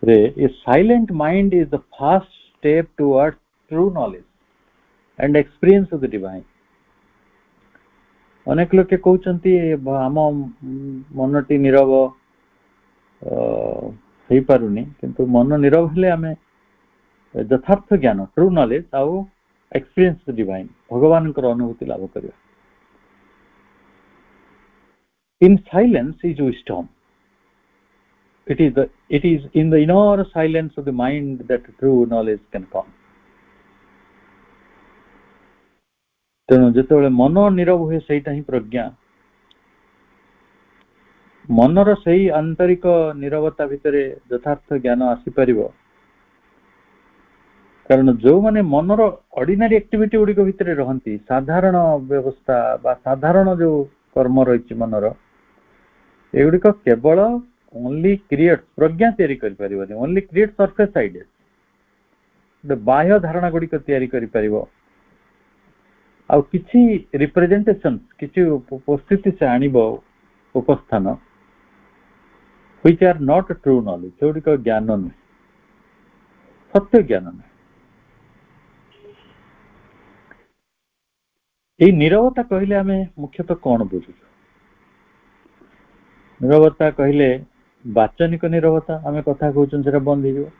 रे a silent mind is the first step towards true knowledge and experience of the divine अनेक लोक कहते आम मनटी नीरव हो पारुनी किंतु मन नीरव हेले आमे यथार्थ ज्ञान ट्रू नॉलेज आउ एक्सपीरियंस डिवाइन भगवान को अनुभूति लाभ करिया in silence is wisdom it is in the inner silence of the mind that true knowledge can come तेणु जेतेबेले मन नीरव हुए सेटा ही प्रज्ञा मनर सही आंतरिक नीरवता भितरे यथार्थ ज्ञान आसी परिबो कारण जो माने मनर ऑर्डिनरी एक्टिविटी गुडी को भितरे रहंती साधारण व्यवस्था बा साधारण जो कर्म रहिछि मनर एगुडी को केवल ओनली क्रिएट प्रज्ञा तयारी करि परिबो only create surface idea the बाह्य धारणा गुडी को तयारी करि परिबो आ किछि रिप्रेजेंटेशन किछि उपस्थिति से आनिबो उपस्थान which are not true knowledge एगुडी को ज्ञान न सत्य ज्ञान न ये नीरवता कहले आमे मुख्यतः कौन बुझु नीरवता कहले वाचनिक नीरवता आमे कथा कहउछन सेरा बंद हिजो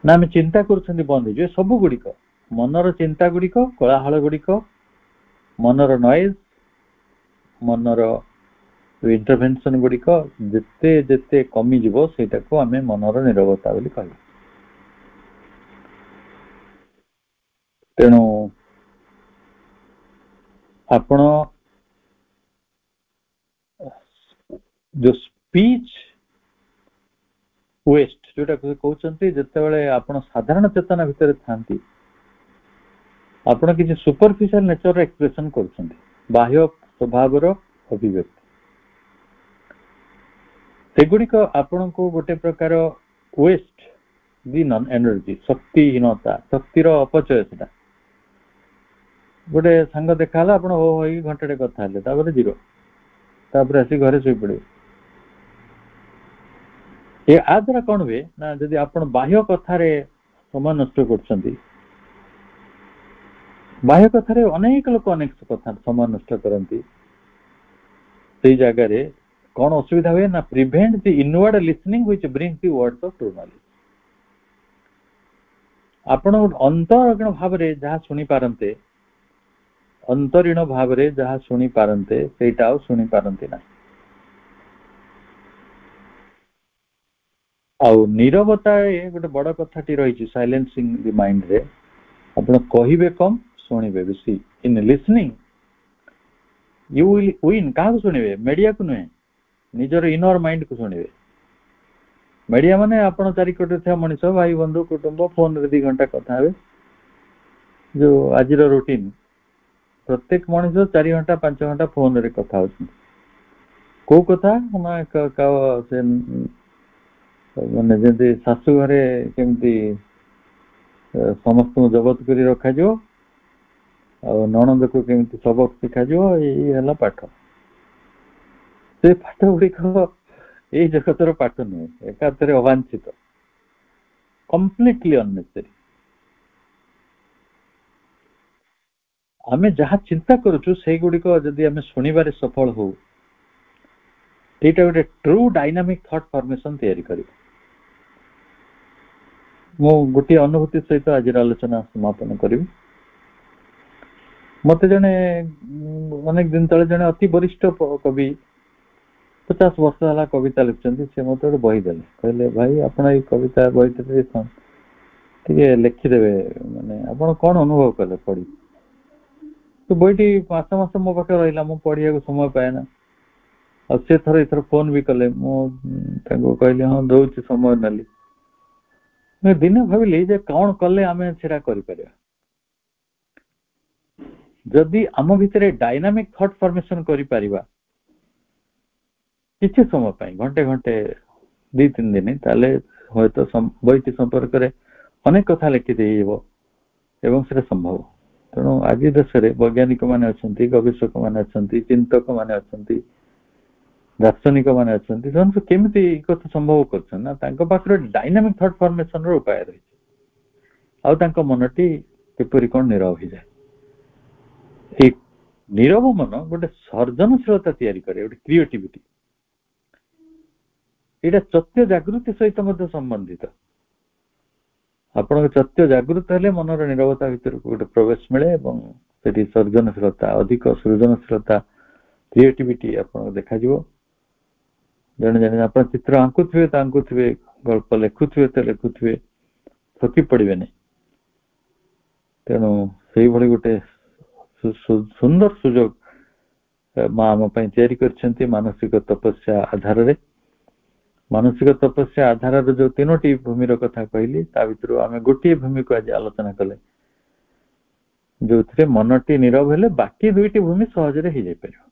ना आमे चिंता करूछन बंद हिजो सब गुडी को मनर चिंता गुडी को कोलाहल गुडी को मनर नॉइज मनर इंटरवेंशन गुडी को जते जते कमी जिवो सेटा को आमे मनर नीरवता बोली कहू तेणु आपण जो स्पीच वेस्ट जोटा कहते जिते बड़े आपण साधारण चेतना भितर थांती आपण किसी सुपरफिशियल नेचर एक्सप्रेशन कर बाह्य स्वभाव अभिव्यक्ति सेगुड़िक आपण को गोटे प्रकार वेस्ट दी नॉन एनर्जी शक्तिहीनता शक्तिर अपचय से गोटे सांग देखा आप हो घंटे कथा जीरो आसी घरे शोई पड़े आ द्वारा कौन हुए ना जदि आप बाह्य कथार समय नष्ट कर बाह्य कथार अनेक लोक अनेक कथा समय नष्ट करती जगह कौन असुविधा हुए ना prevent the inward listening which brings the words of true knowledge आपण अंतरगण भाव रे जहा सुनी पारंते अंतरीण भाव रे जहा सुनी पारंते सेटा सुनी पारंते ना आउ नीरवता गोटे बड़ कथाटी रही साइलेंसिंग द माइंड रे आपण कहिबे कम सुनिबे बेसी in listening you will win का सुनिबे मीडिया को नुहे निजर इनर माइंड को सुनिबे मीडिया माने आपण चारिकटे था मनीष भाई बंधु कुटुंब फोन रे 2 घंटा कथा हेबे जो आज रूटीन प्रत्येक मनीष 4 घंटा 5 घंटा फोन रे कथा होती को कथा से माने जदि शाशु घरे केमती समस्त जबत कर रखा जो नणंद को केमती सबक शिखा जो ये पाठ से पाठ गुड़िक ये जगतर पाठ नुहे एकाथरे अवांछित कंप्लीटली अननेसेसरी आमे जहाँ चिंता करूँ से गुड़िक जदि आमे शुणिबारे सफल हो एटा गोटे ट्रू डायनामिक थॉट फॉर्मेशन तैयारी करियो मो गोटे अनुभूति सहित आज आलोचना समापन करी मत जने अनेक दिन तले जने अति वरिष्ठ कवि 50 वर्ष है कविता लिखुं से मत गोटे बही देले कहले भाई आप कविता बही लिखिदेवे माने आप कौन अनुभव कले पढ़ी तो बहीटी मास मास मो पाखे रहा मु पढ़िया समय पाए ना आ से थर एथर फोन भी कले कहली हाँ दौर समय नाली दिने भाविली जे कौन कले आम से जदि आम भितर डायनामिक थॉट फॉर्मेशन करि परिबा किछि समय पाई घंटे घंटे 2-3 दिन ताले होयतो बहीटी संपर्क रे अनेक कथा लिखि देइबो एवं से संभव तेणु आज देश में वैज्ञानिक माने अछंती गवेषक माने अछंती चिंतक माने अछंती दार्शनिक माने अछंती से केमिति कथा संभव करछन ना तांको पाखरे डायनामिक थॉट फॉर्मेशन रो उपाय रही आ तांको मनटी किपरि कोन निरव हो जाए एक नीरव मन गोटे सर्जनशीलता तैयारी करे गोटे क्रिएटिविटी एटा सत्य जागृति सहित मध्य संबंधित आपण सत्य जागृत हेले मनर नीरवता भीतर गोटे प्रवेश मिले और सेठी सर्जनशीलता अधिक सृजनशीलता क्रिएटिविटी आपण देखा जिवो जने जने आपण चित्र आंकुथिबे गल्प लेखुथिबे तो लेखुथिबे थकी पड़िबे नहीं तेणु से भली गोटे सुंदर सुजोग माँ आम तैयारी करछंती मानसिक तपस्या आधार रे मानसिक तपस्या आधार जो 3टी भूमिर कथा कहली ता भितर आम गोटे भूमि को आज आलोचना कले जो थे मनटी नीरव हेले बाकी 2टी भूमि सहजरे हो जाय परियो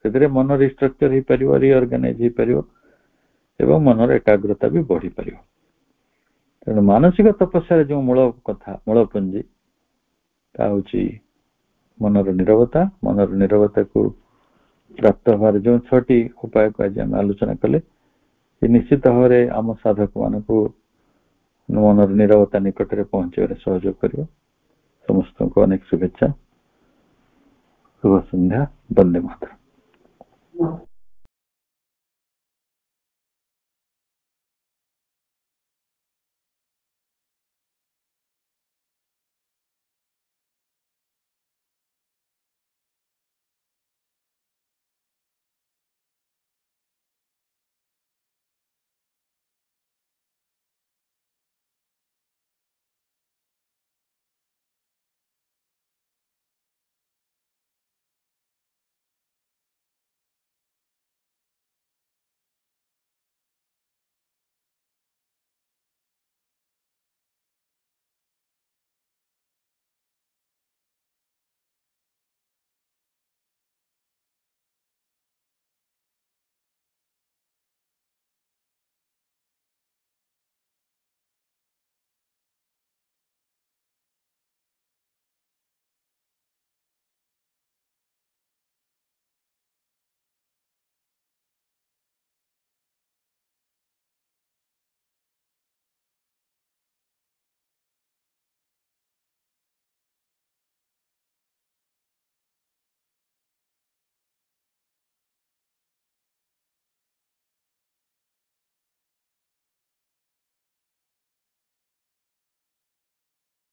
से मन रिस्ट्रक्चर हो परियो रिऑर्गेनाइज हो परियो एवं मनर एकाग्रता भी बढ़ी परियो तेणु मानसिक तपस्या जो मूल कथा मूलपुंजी ता होची मनर नीरवता को प्राप्त होवार जो 6टी उपाय को आज आम आलोचना कले निश्चित भाव में आम साधक मान को मनर नीरवता निकट में पहुंचे सहयोग कर समस्त को अनेक शुभेच्छा शुभ संध्या वंदे मातरम।